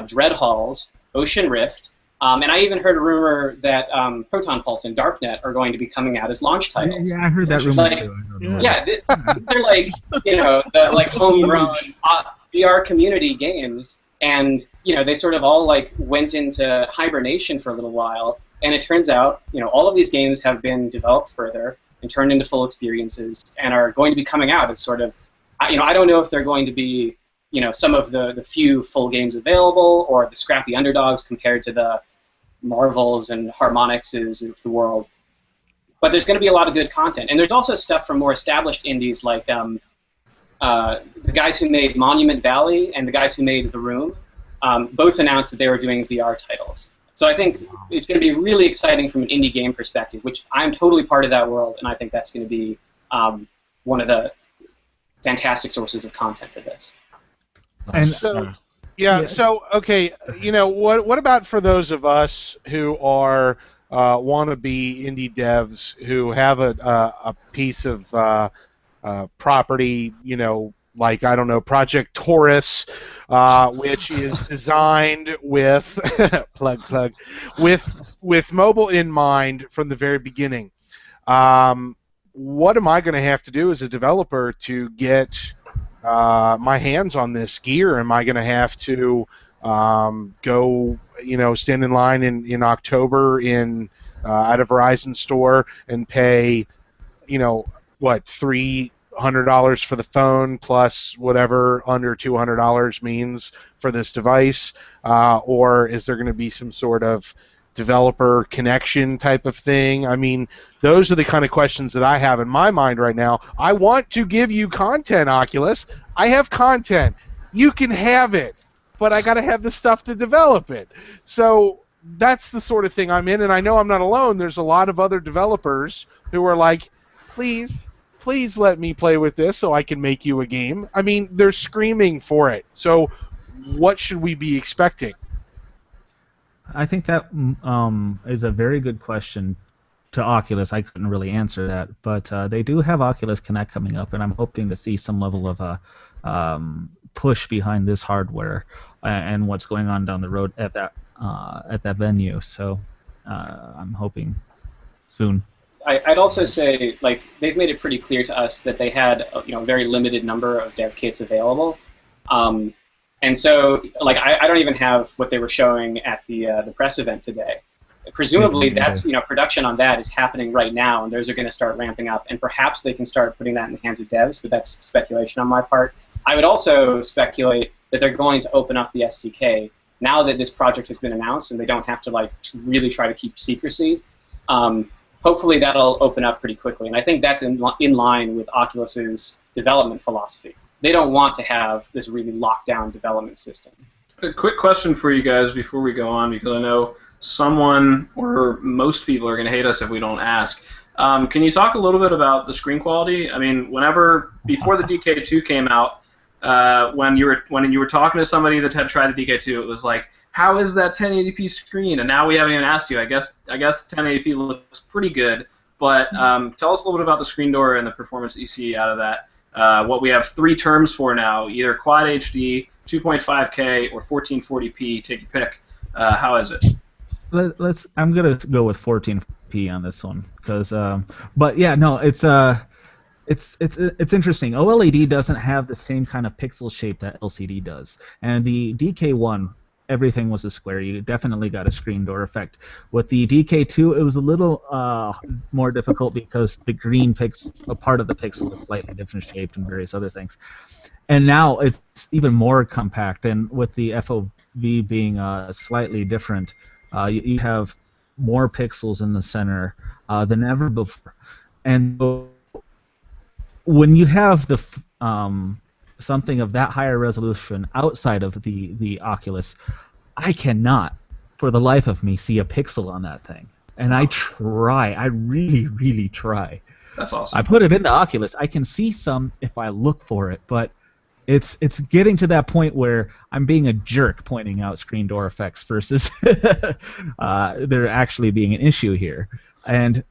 Dread Halls, Ocean Rift, and I even heard a rumor that Proton Pulse and Darknet are going to be coming out as launch titles. Yeah, I heard that rumor like, too. Yeah, they're like, the like homegrown VR community games, and they sort of all like went into hibernation for a little while, and it turns out all of these games have been developed further and turned into full experiences and are going to be coming out as sort of, I don't know if they're going to be some of the few full games available, or the scrappy underdogs compared to the Marvels and Harmonixes of the world. But there's going to be a lot of good content. And there's also stuff from more established indies, like the guys who made Monument Valley and the guys who made The Room, both announced that they were doing VR titles. So I think it's going to be really exciting from an indie game perspective, which I'm totally part of that world, and I think that's going to be one of the fantastic sources of content for this. And so, so okay, what about for those of us who are wannabe indie devs who have a piece of property, like, I don't know, Project Taurus, which is designed with plug with mobile in mind from the very beginning. What am I going to have to do as a developer to get my hands on this gear? Am I going to have to go, stand in line in October at a Verizon store and pay, what, $300 for the phone plus whatever under $200 means for this device, or is there going to be some sort of developer connection type of thing? I mean, those are the kind of questions that I have in my mind right now. I want to give you content, Oculus. I have content. You can have it, but I got to have the stuff to develop it. So that's the sort of thing I'm in, and I know I'm not alone. There's a lot of other developers who are like, please let me play with this so I can make you a game. I mean, they're screaming for it. So what should we be expecting? I think that is a very good question. to Oculus, I couldn't really answer that. But they do have Oculus Connect coming up, and I'm hoping to see some level of push behind this hardware and what's going on down the road at that venue. So I'm hoping soon. I'd also say, like, they've made it pretty clear to us that they had, a very limited number of dev kits available, and so, like, I don't even have what they were showing at the press event today. Presumably, that's production on that is happening right now, and those are going to start ramping up, and perhaps they can start putting that in the hands of devs, but that's speculation on my part. I would also speculate that they're going to open up the SDK now that this project has been announced, and they don't have to like really try to keep secrecy. Hopefully that'll open up pretty quickly, and I think that's in line with Oculus's development philosophy. They don't want to have this really locked down development system. A quick question for you guys before we go on, because I know someone or most people are going to hate us if we don't ask. Can you talk a little bit about the screen quality? I mean, before the DK2 came out, when you were talking to somebody that had tried the DK2, it was like, how is that 1080p screen? And now we haven't even asked you. I guess 1080p looks pretty good, but tell us a little bit about the screen door and the performance that you see out of that. What we have 3 terms for now, either Quad HD, 2.5K, or 1440p. Take your pick. How is it? I'm gonna go with 14p on this one, because but yeah, no, it's interesting. OLED doesn't have the same kind of pixel shape that LCD does, and the DK1, everything was a square. You definitely got a screen door effect. With the DK2, it was a little more difficult because the green a part of the pixel is slightly different shaped and various other things. And now it's even more compact, and with the FOV being slightly different, you have more pixels in the center than ever before. And so when you have the something of that higher resolution outside of the Oculus, I cannot, for the life of me, see a pixel on that thing. And I really, really try. That's awesome. I put it in the Oculus. I can see some if I look for it, but it's getting to that point where I'm being a jerk pointing out screen door effects versus there actually being an issue here. And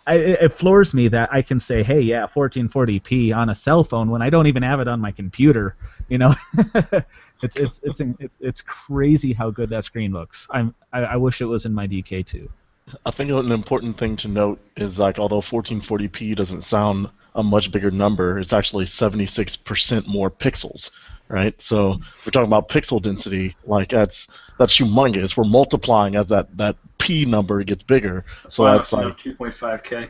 it floors me that I can say, hey, yeah, 1440p on a cell phone when I don't even have it on my computer. It's crazy how good that screen looks. I wish it was in my DK2. I think an important thing to note is, like, although 1440p doesn't sound a much bigger number, it's actually 76% more pixels, right? So we're talking about pixel density, like that's humongous. We're multiplying as that p number gets bigger. So that's like 2.5K.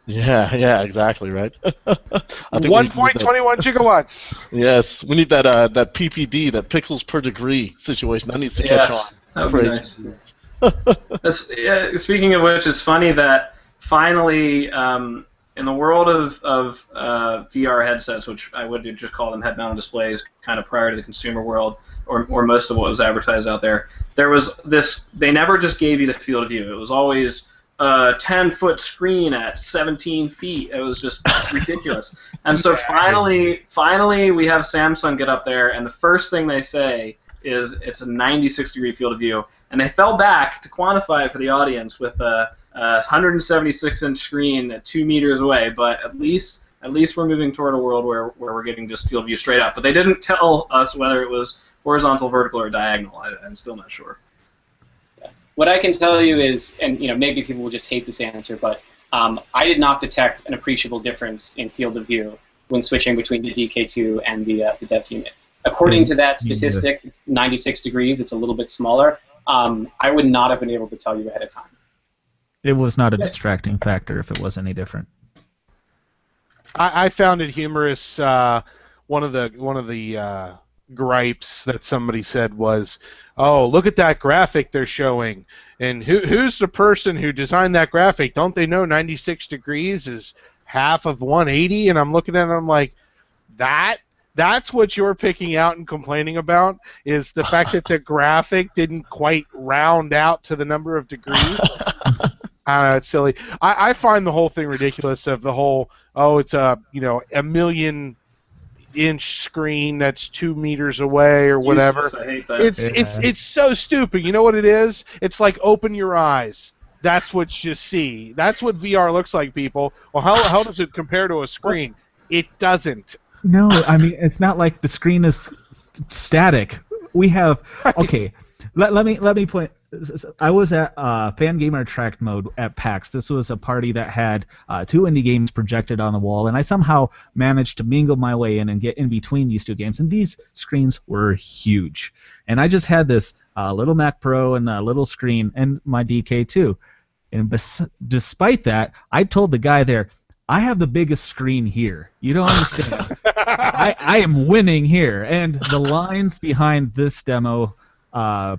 Yeah, exactly, right. 1.21 gigawatts. Yes, we need that PPD, that pixels per degree situation. That needs to catch on. That would be nice. Speaking of which, it's funny that finally, in the world of VR headsets, which I would just call them head-mounted displays, kind of prior to the consumer world, or most of what was advertised out there was this. They never just gave you the field of view. It was always a 10-foot screen at 17 feet. It was just ridiculous. And so finally, we have Samsung get up there, and the first thing they say is it's a 96-degree field of view, and they fell back to quantify it for the audience with a 176-inch screen at 2 meters away. But at least we're moving toward a world where we're getting just field of view straight up. But they didn't tell us whether it was horizontal, vertical, or diagonal. I'm still not sure. What I can tell you is, and maybe people will just hate this answer, but I did not detect an appreciable difference in field of view when switching between the DK2 and the dev unit. According to that statistic, it's 96 degrees. It's a little bit smaller. I would not have been able to tell you ahead of time. It was not a distracting factor if it was any different. I found it humorous. One of the gripes that somebody said was, "Oh, look at that graphic they're showing, and who's the person who designed that graphic? Don't they know 96 degrees is half of 180?" And I'm looking at it, I'm like, That's what you're picking out and complaining about, is the fact that the graphic didn't quite round out to the number of degrees. I don't know, it's silly. I find the whole thing ridiculous of the whole, it's a million-inch screen that's 2 meters away or whatever. Useless. I hate that. It's so stupid. You know what it is? It's like open your eyes. That's what you see. That's what VR looks like, people. Well, how does it compare to a screen? It doesn't. No, I mean it's not like the screen is static. We have okay. Let me point. I was at Fan Gamer Track mode at PAX. This was a party that had 2 indie games projected on the wall, and I somehow managed to mingle my way in and get in between these 2 games. And these screens were huge, and I just had this little Mac Pro and a little screen and my DK2. And despite that, I told the guy there, I have the biggest screen here. You don't understand. I am winning here. And the lines behind this demo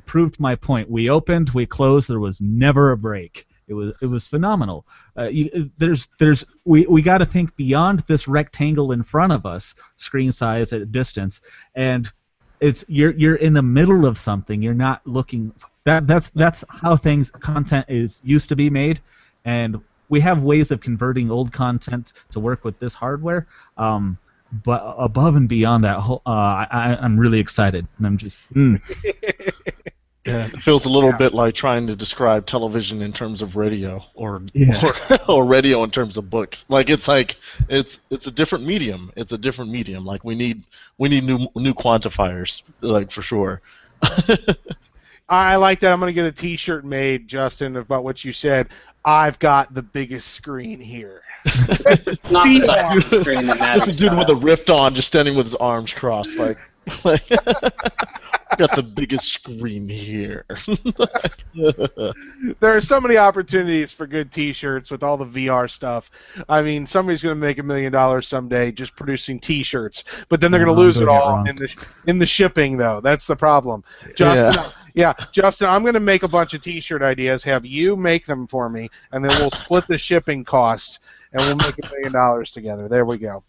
proved my point. We opened, we closed. There was never a break. It was phenomenal. We got to think beyond this rectangle in front of us, screen size at a distance, and you're in the middle of something. You're not looking. That's how content used to be made, and we have ways of converting old content to work with this hardware. But above and beyond that, I'm really excited, and I'm just. Yeah, it feels a little bit like trying to describe television in terms of radio, or radio in terms of books. Like it's a different medium. It's a different medium. Like we need new quantifiers, like for sure. I like that. I'm going to get a T-shirt made, Justin, about what you said. I've got the biggest screen here. It's not the size of the screen that matters. Just a dude with a rift on, just standing with his arms crossed, like got the biggest screen here. There are so many opportunities for good T-shirts with all the VR stuff. I mean, somebody's going to make $1 million someday just producing T-shirts, but then they're going to lose it all in the shipping, though. That's the problem. Justin, Justin, I'm going to make a bunch of T-shirt ideas. Have you make them for me, and then we'll split the shipping costs, and we'll make $1 million together. There we go.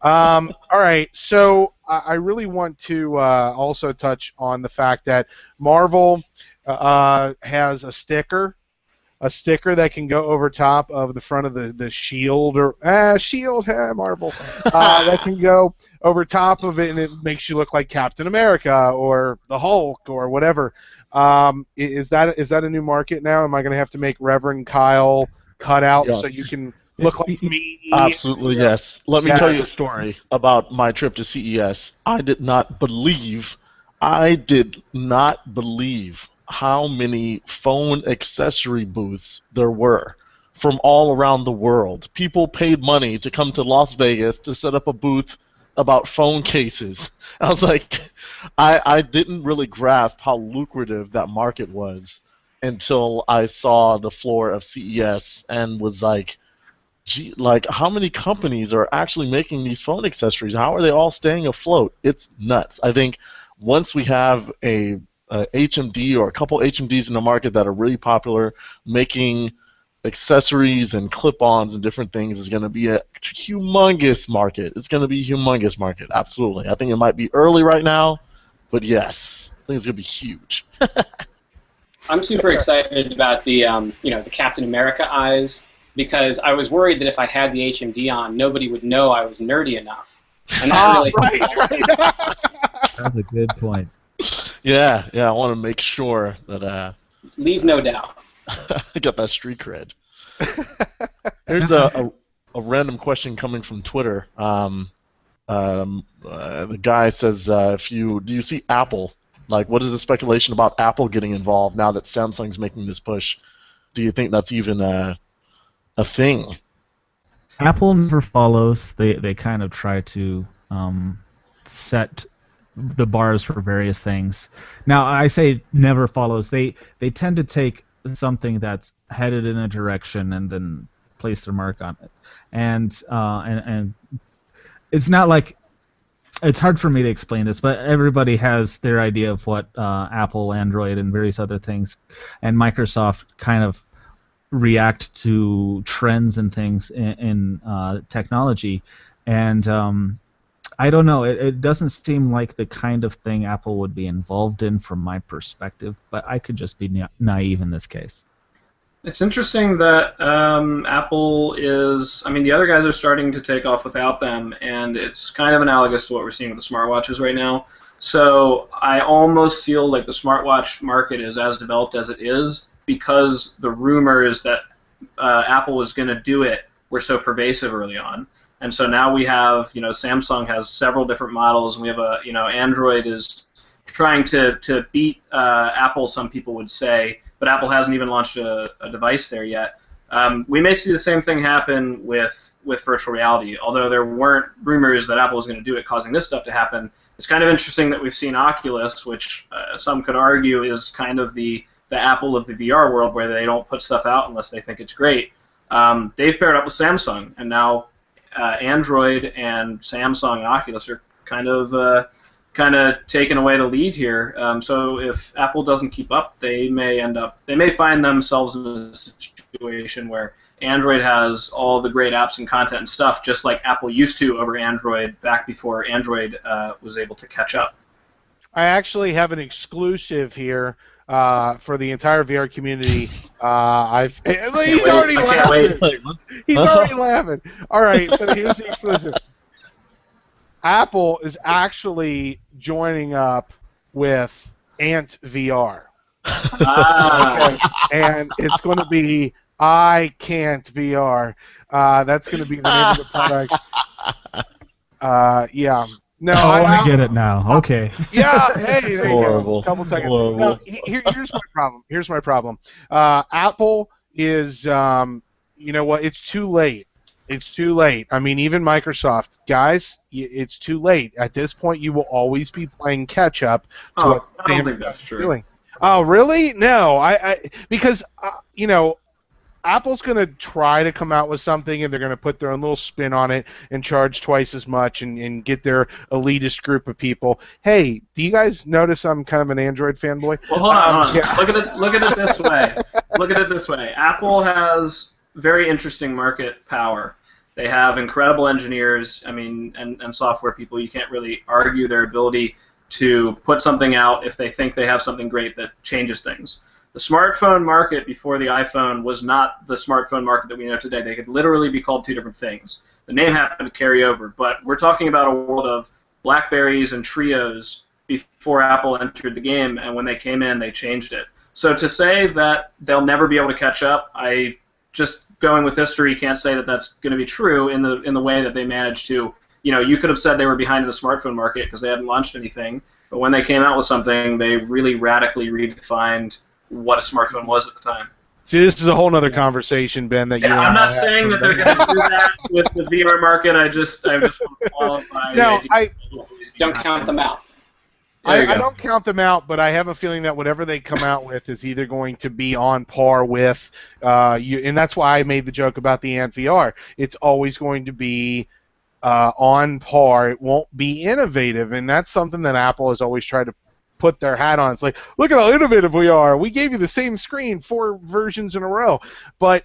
All right, so I really want to also touch on the fact that Marvel has a sticker that can go over top of the front of the shield, or Marvel, that can go over top of it, and it makes you look like Captain America or the Hulk or whatever. Is that a new market now? Am I going to have to make Reverend Kyle cut out so you can look like me? Absolutely, yes. Let me tell you a story about my trip to CES. I did not believe how many phone accessory booths there were from all around the world. People paid money to come to Las Vegas to set up a booth about phone cases. I was like, I didn't really grasp how lucrative that market was until I saw the floor of CES and was like, gee, like how many companies are actually making these phone accessories? How are they all staying afloat? It's nuts. I think once we have a HMD or a couple HMDs in the market that are really popular, making accessories and clip-ons and different things is going to be a humongous market. It's going to be a humongous market, absolutely. I think it might be early right now, but yes, I think it's going to be huge. I'm super excited about the the Captain America eyes, because I was worried that if I had the HMD on, nobody would know I was nerdy enough. And that really That's a good point. Yeah, I want to make sure that leave no doubt. I got that street cred. Here's a random question coming from Twitter. The guy says, do you see Apple? Like, what is the speculation about Apple getting involved now that Samsung's making this push? Do you think that's even a thing? Apple never follows. They kind of try to set the bars for various things. Now, I say never follows. They tend to take something that's headed in a direction and then place their mark on it. And it's not like, it's hard for me to explain this, but everybody has their idea of what Apple, Android, and various other things, and Microsoft kind of react to trends and things in technology. And I don't know. It doesn't seem like the kind of thing Apple would be involved in from my perspective, but I could just be naive in this case. It's interesting that Apple is, I mean, the other guys are starting to take off without them, and it's kind of analogous to what we're seeing with the smartwatches right now. So I almost feel like the smartwatch market is as developed as it is because the rumors that Apple was going to do it were so pervasive early on. And so now we have, Samsung has several different models, and we have Android is trying to beat Apple, some people would say, but Apple hasn't even launched a device there yet. We may see the same thing happen with virtual reality, although there weren't rumors that Apple was going to do it causing this stuff to happen. It's kind of interesting that we've seen Oculus, which some could argue is kind of the Apple of the VR world, where they don't put stuff out unless they think it's great. They've paired up with Samsung, and now Android and Samsung and Oculus are kind of taking away the lead here. So if Apple doesn't keep up, they may find themselves in a situation where Android has all the great apps and content and stuff, just like Apple used to over Android back before Android was able to catch up. I actually have an exclusive here for the entire VR community. He's already laughing. He's already laughing. All right, so here's the exclusive. Apple is actually joining up with Ant VR. Okay. And it's going to be I Can't VR. That's going to be the name of the product. Yeah. No, I get it now. Okay. Yeah. Hey, there Horrible. you go. Couple seconds. Horrible. No, here's my problem. Here's my problem. Apple is, you know what? It's too late. It's too late. I mean, even Microsoft, guys, it's too late. At this point, you will always be playing catch up to what I don't think that's true. doing. Oh, really? No, because Apple's going to try to come out with something, and they're going to put their own little spin on it and charge twice as much and get their elitist group of people. Hey, do you guys notice I'm kind of an Android fanboy? Well, hold on. Yeah. Look at it this way. Look at it this way. Apple has very interesting market power. They have incredible engineers, and software people. You can't really argue their ability to put something out if they think they have something great that changes things. The smartphone market before the iPhone was not the smartphone market that we know today. They could literally be called two different things. The name happened to carry over, but we're talking about a world of BlackBerries and Trios before Apple entered the game, and when they came in, they changed it. So to say that they'll never be able to catch up, I just going with history can't say that that's going to be true in the way that they managed to. You could have said they were behind in the smartphone market because they hadn't launched anything, but when they came out with something, they really radically redefined what a smartphone was at the time. See, this is a whole other conversation, Ben. I'm not saying that they're going to do that with the VR market. I just want to qualify. No, I don't count them out. I don't count them out, but I have a feeling that whatever they come out with is either going to be on par with you, and that's why I made the joke about the Ant VR. It's always going to be on par. It won't be innovative, and that's something that Apple has always tried to put their hat on. It's like, look at how innovative we are. We gave you the same screen 4 versions in a row, but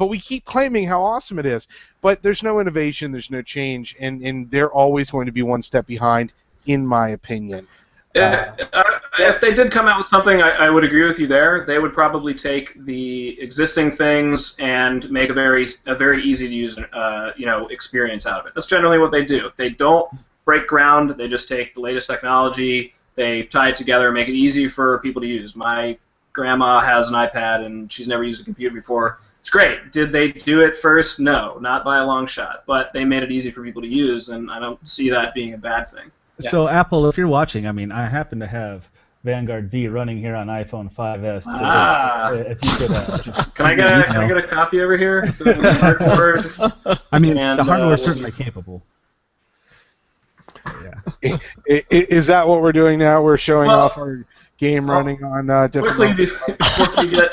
we keep claiming how awesome it is. But there's no innovation, there's no change, and they're always going to be one step behind, in my opinion. If they did come out with something, I would agree with you there. They would probably take the existing things and make a very easy to use experience out of it. That's generally what they do. They don't break ground. They just take the latest technology. They tie it together and make it easy for people to use. My grandma has an iPad, and she's never used a computer before. It's great. Did they do it first? No, not by a long shot. But they made it easy for people to use, and I don't see that being a bad thing. Yeah. So Apple, if you're watching, I happen to have Vanguard V running here on iPhone 5S. If you could just can I get a copy over here? The hardware's certainly capable. Yeah. Is that what we're doing now? We're showing off our game running on different. Quickly before we get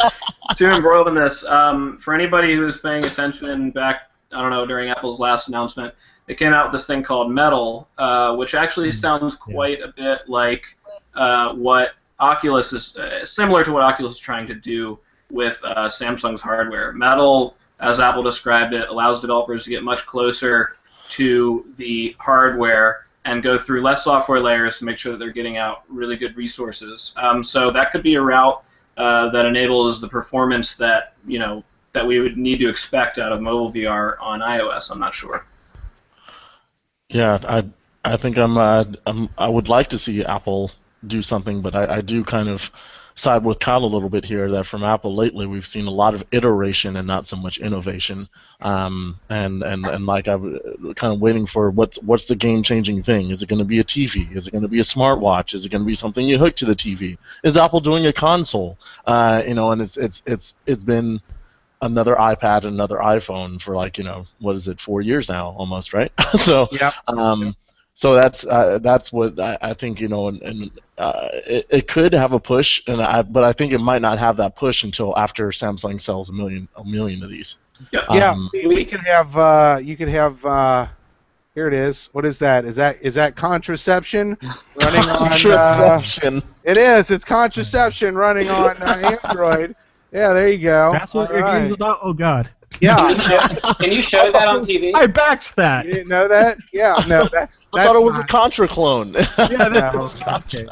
too embroiled in this, for anybody who was paying attention back, during Apple's last announcement, they came out with this thing called Metal, which actually sounds quite a bit like what Oculus is, similar to what Oculus is trying to do with Samsung's hardware. Metal, as Apple described it, allows developers to get much closer to the hardware and go through less software layers to make sure that they're getting out really good resources. So that could be a route that enables the performance that that we would need to expect out of mobile VR on iOS. I'm not sure. Yeah, I think I would like to see Apple do something, but I do kind of side with Kyle a little bit here that from Apple lately we've seen a lot of iteration and not so much innovation. And like I'm kind of waiting for what's the game-changing thing? Is it going to be a TV? Is it going to be a smartwatch? Is it going to be something you hook to the TV? Is Apple doing a console? And it's been another iPad, another iPhone for like what is it, 4 years now almost, right? So Yeah. So that's what I think, and it could have a push, but I think it might not have that push until after Samsung sells a million of these. Yeah, we could have. You could have. Here it is. What is that? Is that contraception running on? Contraception. It is. It's contraception running on Android. Yeah, there you go. That's what your game's about? Oh, God. Yeah. Can you show that on TV? I backed that. You didn't know that? Yeah, no, that's I thought it was not- a Contra clone. Yeah, that's No. okay.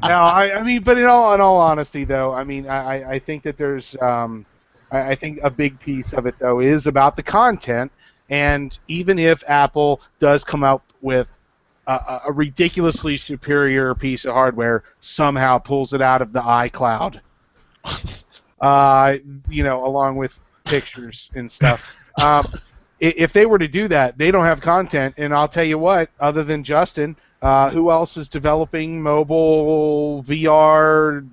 No, I mean, but in all honesty, though, I mean, I think that there's, I think a big piece of it, though, is about the content, and even if Apple does come out with a ridiculously superior piece of hardware, somehow pulls it out of the iCloud, along with pictures and stuff. If they were to do that, they don't have content, and I'll tell you what, other than Justin, who else is developing mobile VR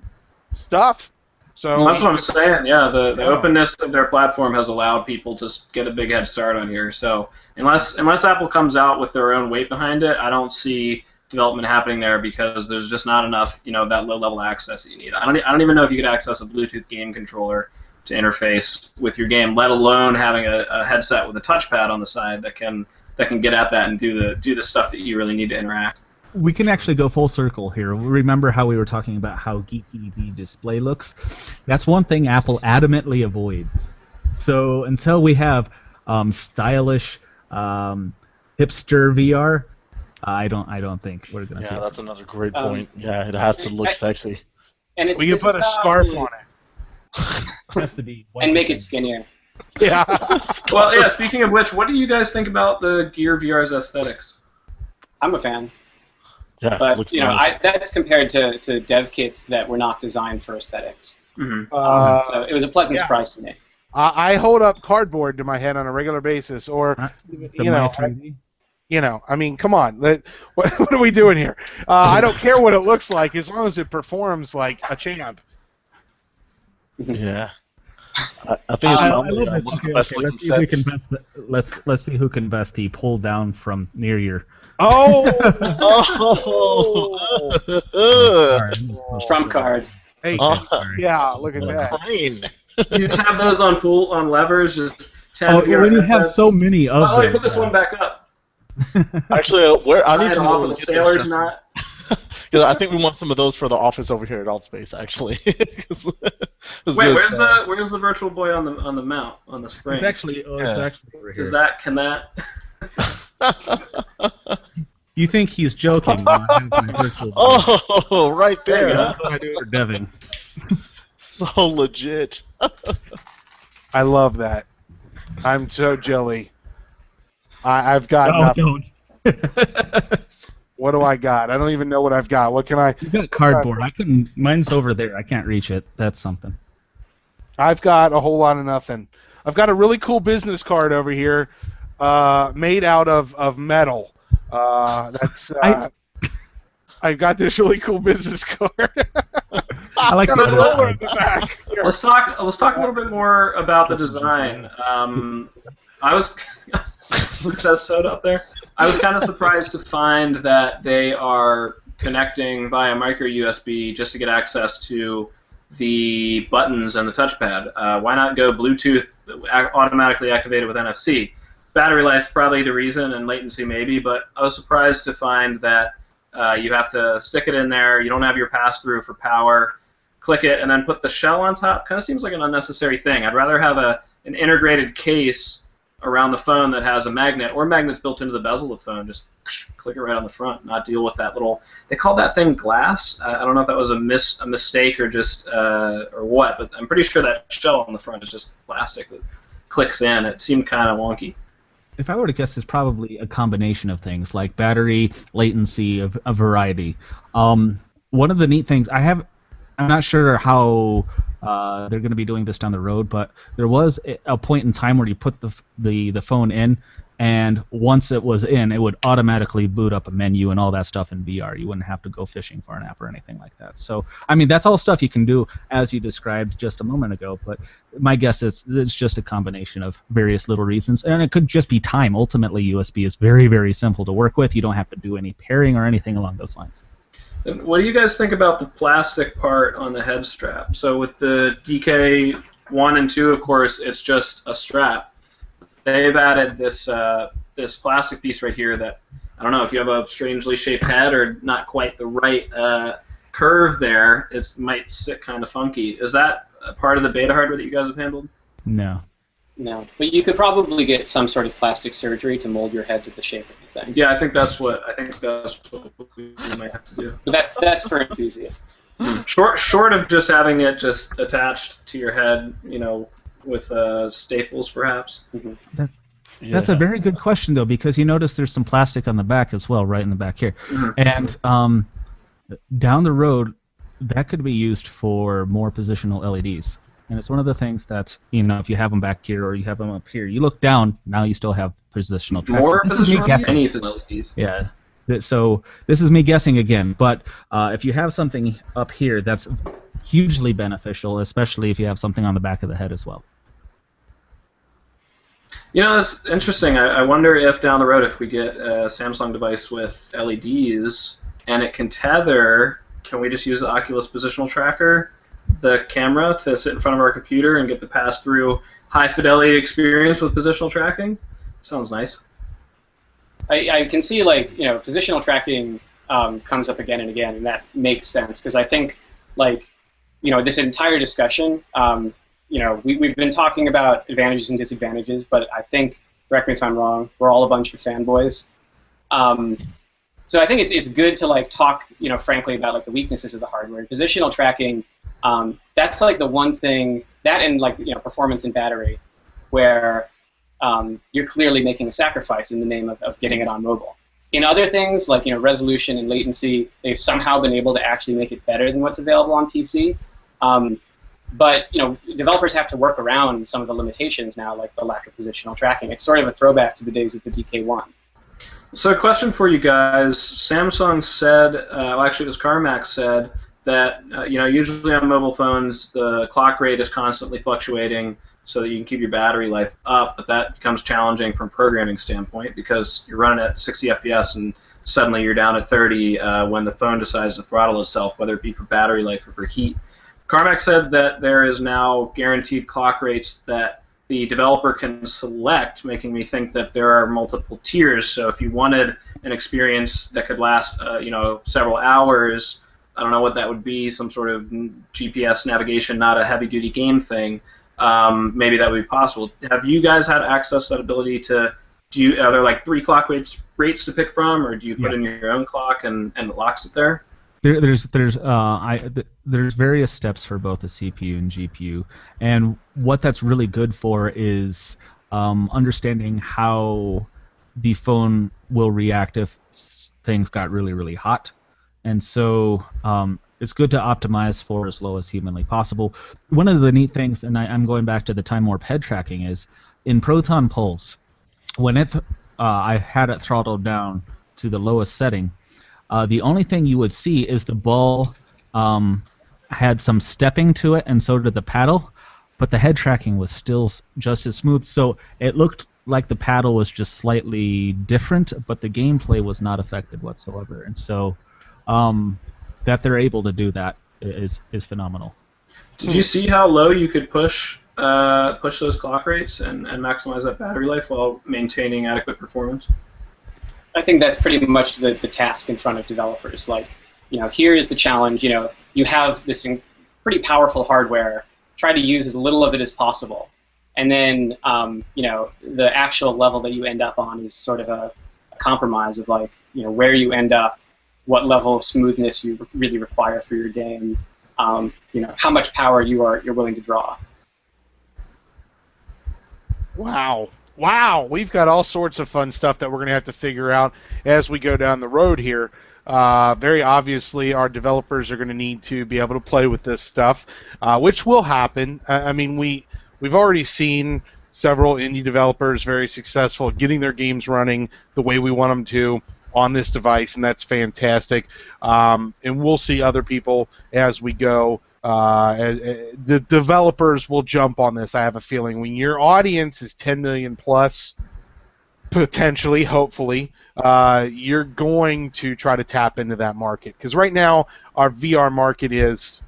stuff? So That's what I'm saying. Yeah, the openness of their platform has allowed people to get a big head start on here. So unless Apple comes out with their own weight behind it, I don't see development happening there because there's just not enough, that low-level access that you need. I don't even know if you could access a Bluetooth game controller to interface with your game, let alone having a headset with a touchpad on the side that can get at that and do the stuff that you really need to interact. We can actually go full circle here. Remember how we were talking about how geeky the display looks? That's one thing Apple adamantly avoids. So until we have stylish hipster VR, I don't think we're gonna see Yeah, it. that's another great point. Yeah, it has to look sexy. And it's, we can this put is a not scarf only- on it. It has to be white and make it and- skinnier. Yeah. Well, yeah. Speaking of which, what do you guys think about the Gear VR's aesthetics? I'm a fan, Yeah, but looks you know, nice. that's compared to dev kits that were not designed for aesthetics. Mm-hmm. So it was a pleasant yeah. surprise to me. I hold up cardboard to my head on a regular basis, or The you know, My 3D. I mean, come on, what are we doing here? I don't care what it looks like as long as it performs like a champ. Yeah. I think it's I probably love this. one of the Okay, best let's looking see who can sets. best. Let's see who can best the pull down from near your. Oh, Oh! Trump card. hey, Oh. yeah, look at that. Crane. You just have those on levers, just 10 Oh, VR when you have headsets. so many of Oh, let me them. put this one back up. Actually, I Tie need it to off know with a when to get sailor's those. knot. Because I think we want some of those for the office over here at Altspace, actually. Wait, where's the Virtual Boy on the mount on the spring? It's actually over here. Can that? You think he's joking? No, I have my virtual boy. Oh, right There you there. go. That's what I do for Devin. So legit. I love that. I'm so jelly. I've got No, nothing. don't. What do I got? I don't even know what I've got. What can I? You got cardboard. I couldn't. Mine's over there. I can't reach it. That's something. I've got a whole lot of nothing. I've got a really cool business card over here, made out of metal. That's I've got this really cool business card. I like Got some a of roller in those. the back. Here. Let's talk a little bit more about the design. I was which has soda up there. I was kind of surprised to find that they are connecting via micro USB just to get access to the buttons and the touchpad. Why not go Bluetooth automatically activated with NFC? Battery life's probably the reason, and latency maybe, but I was surprised to find that you have to stick it in there. You don't have your pass-through for power. Click it, and then put the shell on top. Kind of seems like an unnecessary thing. I'd rather have an integrated case around the phone that has a magnet, or magnets built into the bezel of the phone. Just click it right on the front, not deal with that little... They called that thing glass. I don't know if that was a mistake or just or what, but I'm pretty sure that shell on the front is just plastic that clicks in. It seemed kind of wonky. If I were to guess, it's probably a combination of things like battery, latency, a variety. One of the neat things I'm I'm not sure how they're going to be doing this down the road, but there was a point in time where you put the phone in, and once it was in, it would automatically boot up a menu and all that stuff in VR. You wouldn't have to go fishing for an app or anything like that. So, I mean, that's all stuff you can do as you described just a moment ago, but my guess is it's just a combination of various little reasons, and it could just be time. Ultimately, USB is very, very simple to work with. You don't have to do any pairing or anything along those lines. And what do you guys think about the plastic part on the head strap? So with the DK1 and 2, of course, it's just a strap. They've added this this plastic piece right here that, I don't know, if you have a strangely shaped head or not quite the right curve there, it might sit kind of funky. Is that a part of the beta hardware that you guys have handled? No. No, but you could probably get some sort of plastic surgery to mold your head to the shape of the thing. Yeah, I think that's what we might have to do. But that's for enthusiasts. Short of just having it just attached to your head, you know, with staples perhaps. Mm-hmm. That's a very good question, though, because you notice there's some plastic on the back as well, right in the back here. Mm-hmm. And down the road, that could be used for more positional LEDs. And it's one of the things that, you know, if you have them back here or you have them up here, you look down, now you still have positional tracking. More This is me positional guessing. any LEDs. Yeah. So this is me guessing again, but if you have something up here, that's hugely beneficial, especially if you have something on the back of the head as well. You know, it's interesting. I wonder if down the road, if we get a Samsung device with LEDs and it can tether, can we just use the Oculus positional tracker, the camera, to sit in front of our computer and get the pass-through high-fidelity experience with positional tracking? Sounds nice. I can see, like, you know, positional tracking comes up again and again, and that makes sense, because I think, like, you know, this entire discussion, you know, we've been talking about advantages and disadvantages, but I think, correct me if I'm wrong, we're all a bunch of fanboys. So I think it's good to, like, talk, you know, frankly about, like, the weaknesses of the hardware. And positional tracking, that's, like, the one thing, that and, like, you know, performance and battery, where you're clearly making a sacrifice in the name of getting it on mobile. In other things, like, you know, resolution and latency, they've somehow been able to actually make it better than what's available on PC. But, you know, developers have to work around some of the limitations now, like the lack of positional tracking. It's sort of a throwback to the days of the DK1. So a question for you guys. Samsung said, well, actually it was Carmack said, that you know, usually on mobile phones the clock rate is constantly fluctuating so that you can keep your battery life up, but that becomes challenging from a programming standpoint because you're running at 60 FPS and suddenly you're down at 30 when the phone decides to throttle itself, whether it be for battery life or for heat. Carmack said that there is now guaranteed clock rates that the developer can select, making me think that there are multiple tiers. So if you wanted an experience that could last, you know, several hours, I don't know what that would be, some sort of GPS navigation, not a heavy-duty game thing, maybe that would be possible. Have you guys had access to that ability to, are there like 3 clock rates to pick from, or do you put in your own clock and it locks it there? There's various steps for both the CPU and GPU, and what that's really good for is understanding how the phone will react if things got really, really hot. And so it's good to optimize for as low as humanly possible. One of the neat things, and I'm going back to the time warp head tracking, is in Proton Pulse, when I had it throttled down to the lowest setting, the only thing you would see is the ball had some stepping to it, and so did the paddle, but the head tracking was still just as smooth. So it looked like the paddle was just slightly different, but the gameplay was not affected whatsoever. And so that they're able to do that is phenomenal. Did you see how low you could push those clock rates and maximize that battery life while maintaining adequate performance? I think that's pretty much the task in front of developers. Like, you know, here is the challenge. You know, you have this pretty powerful hardware. Try to use as little of it as possible, and then you know, the actual level that you end up on is sort of a compromise of, like, you know, where you end up, what level of smoothness you really require for your game, you know, how much power you're willing to draw. Wow. Wow, we've got all sorts of fun stuff that we're going to have to figure out as we go down the road here. Very obviously, our developers are going to need to be able to play with this stuff, which will happen. I mean, we've already seen several indie developers very successful getting their games running the way we want them to on this device, and that's fantastic. And we'll see other people as we go. The developers will jump on this. I have a feeling when your audience is 10 million plus, potentially, hopefully, you're going to try to tap into that market. Because right now, our VR market is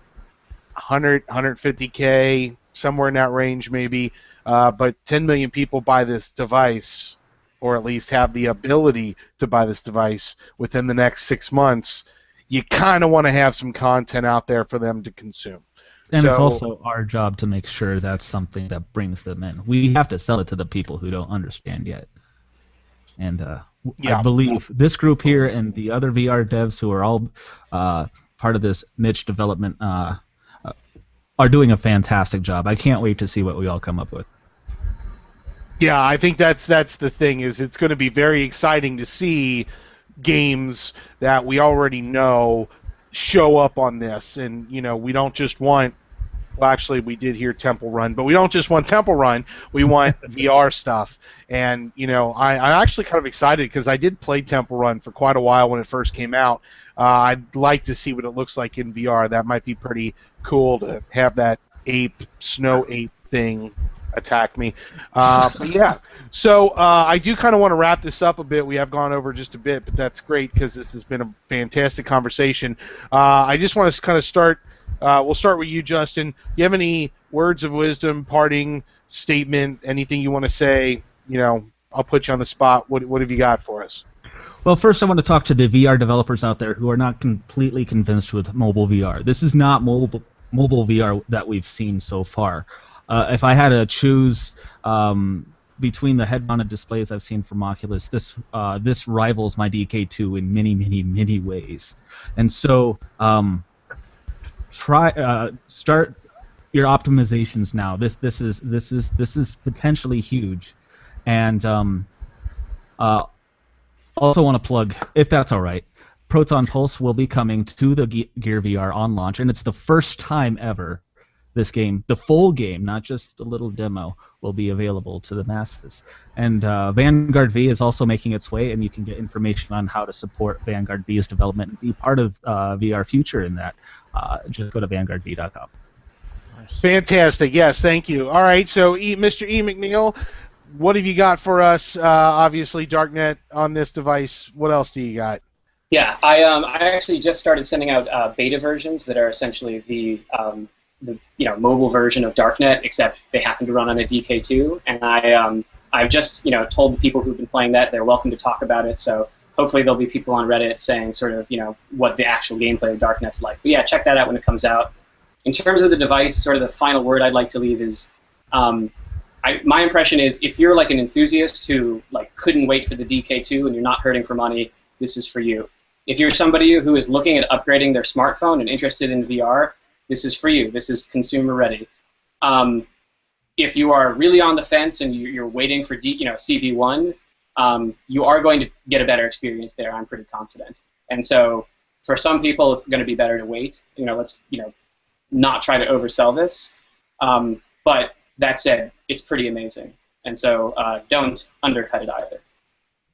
100, 150K, somewhere in that range maybe. But 10 million people buy this device, or at least have the ability to buy this device within the next 6 months. You kind of want to have some content out there for them to consume. And it's also our job to make sure that's something that brings them in. We have to sell it to the people who don't understand yet. And I believe this group here and the other VR devs who are all part of this niche development are doing a fantastic job. I can't wait to see what we all come up with. Yeah, I think that's the thing, is it's going to be very exciting to see games that we already know show up on this. And, you know, we don't just want, well, actually, we did hear Temple Run, but we don't just want Temple Run. We want VR stuff. And, you know, I'm actually kind of excited because I did play Temple Run for quite a while when it first came out. I'd like to see what it looks like in VR. That might be pretty cool to have that snow ape thing attack me. But yeah, so I do kind of want to wrap this up a bit. We have gone over just a bit, but that's great because this has been a fantastic conversation. I just want to kind of start. We'll start with you, Justin. Do you have any words of wisdom, parting statement, anything you want to say? You know, I'll put you on the spot. What have you got for us? Well, first I want to talk to the VR developers out there who are not completely convinced with mobile VR. This is not mobile VR that we've seen so far. If I had to choose between the head-mounted displays I've seen from Oculus, this rivals my DK2 in many, many, many ways. And so start your optimizations now. This is potentially huge, and also want to plug, if that's all right, Proton Pulse will be coming to the Gear VR on launch, and it's the first time ever this game, the full game, not just the little demo, will be available to the masses. And Vanguard V is also making its way, and you can get information on how to support Vanguard V's development and be part of VR Future in that. Just go to vanguardv.com. Fantastic. Yes, thank you. All right, so Mr. E. McNeill, what have you got for us? Obviously, Darknet on this device. What else do you got? Yeah, I actually just started sending out beta versions that are essentially the mobile version of Darknet, except they happen to run on a DK2. And I've just told the people who've been playing that they're welcome to talk about it. So hopefully there'll be people on Reddit saying sort of what the actual gameplay of Darknet's like. But yeah, check that out when it comes out. In terms of the device, sort of the final word I'd like to leave is, my impression is if you're like an enthusiast who couldn't wait for the DK2 and you're not hurting for money, this is for you. If you're somebody who is looking at upgrading their smartphone and interested in VR, this is for you. This is consumer ready. If you are really on the fence and you're waiting for CV1, you are going to get a better experience there. I'm pretty confident. And so, for some people, it's going to be better to wait. Let's not try to oversell this. But that said, it's pretty amazing. And so, don't undercut it either.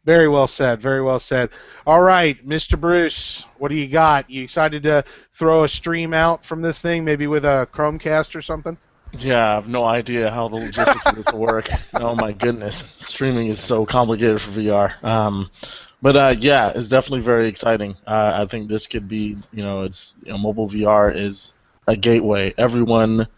Very well said. Very well said. All right, Mr. Bruce, what do you got? You excited to throw a stream out from this thing, maybe with a Chromecast or something? Yeah, I have no idea how the logistics of this will work. Oh my goodness, streaming is so complicated for VR. But yeah, it's definitely very exciting. I think this could be, mobile VR is a gateway. Everyone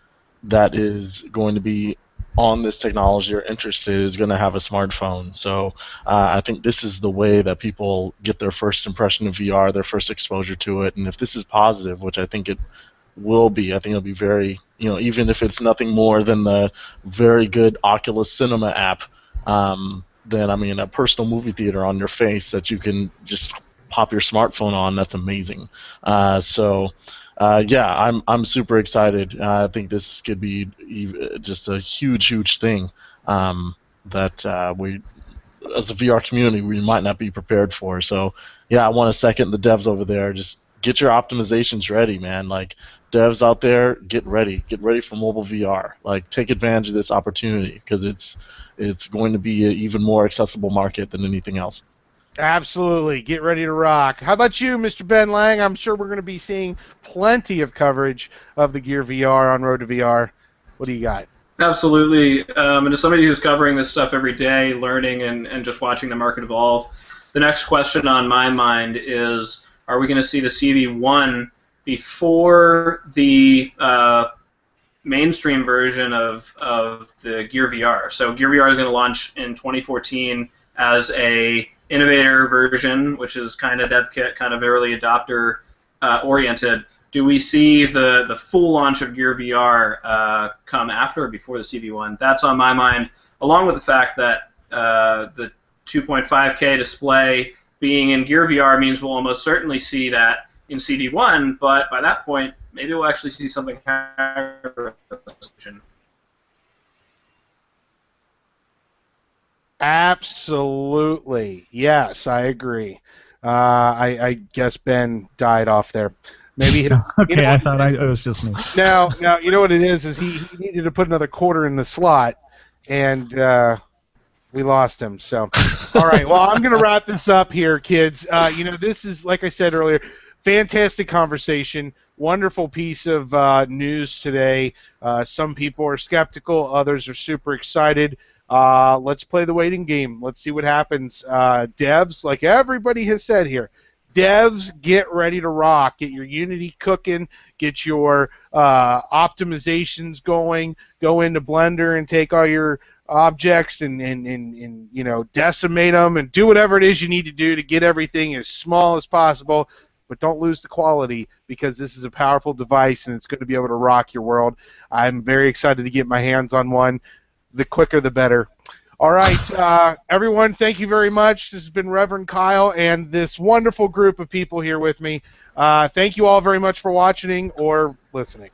that is going to be on this technology or interested is going to have a smartphone. So I think this is the way that people get their first impression of VR, their first exposure to it. And if this is positive, which I think it will be, I think it'll be very, even if it's nothing more than the very good Oculus Cinema app, then a personal movie theater on your face that you can just pop your smartphone on, that's amazing. Yeah, I'm super excited. I think this could be just a huge thing that as a VR community we might not be prepared for. So yeah, I want to second the devs over there. Just get your optimizations ready, man. Like devs out there, get ready for mobile VR. Like take advantage of this opportunity because it's going to be an even more accessible market than anything else. Absolutely. Get ready to rock. How about you, Mr. Ben Lang? I'm sure we're going to be seeing plenty of coverage of the Gear VR on Road to VR. What do you got? Absolutely. And as somebody who's covering this stuff every day, learning and just watching the market evolve, the next question on my mind is, are we going to see the CV1 before the mainstream version of the Gear VR? So Gear VR is going to launch in 2014 as a innovator version, which is kind of dev kit, kind of early adopter oriented. Do we see the full launch of Gear VR come after or before the CV1? That's on my mind, along with the fact that the 2.5K display being in Gear VR means we'll almost certainly see that in CV1, but by that point, maybe we'll actually see something higher resolution. Absolutely. Yes, I agree. I guess Ben died off there. Maybe Okay, I thought it was just me. Now, you know what it is he needed to put another quarter in the slot, and we lost him. So, all right. Well, I'm going to wrap this up here, kids. This is, like I said earlier, fantastic conversation. Wonderful piece of news today. Some people are skeptical. Others are super excited. Let's play the waiting game. Let's see what happens. Devs, like everybody has said here, devs, get ready to rock. Get your Unity cooking. Get your optimizations going. Go into Blender and take all your objects and decimate them and do whatever it is you need to do to get everything as small as possible. But don't lose the quality because this is a powerful device and it's going to be able to rock your world. I'm very excited to get my hands on one. The quicker the better. All right, everyone, thank you very much. This has been Reverend Kyle and this wonderful group of people here with me. Thank you all very much for watching or listening.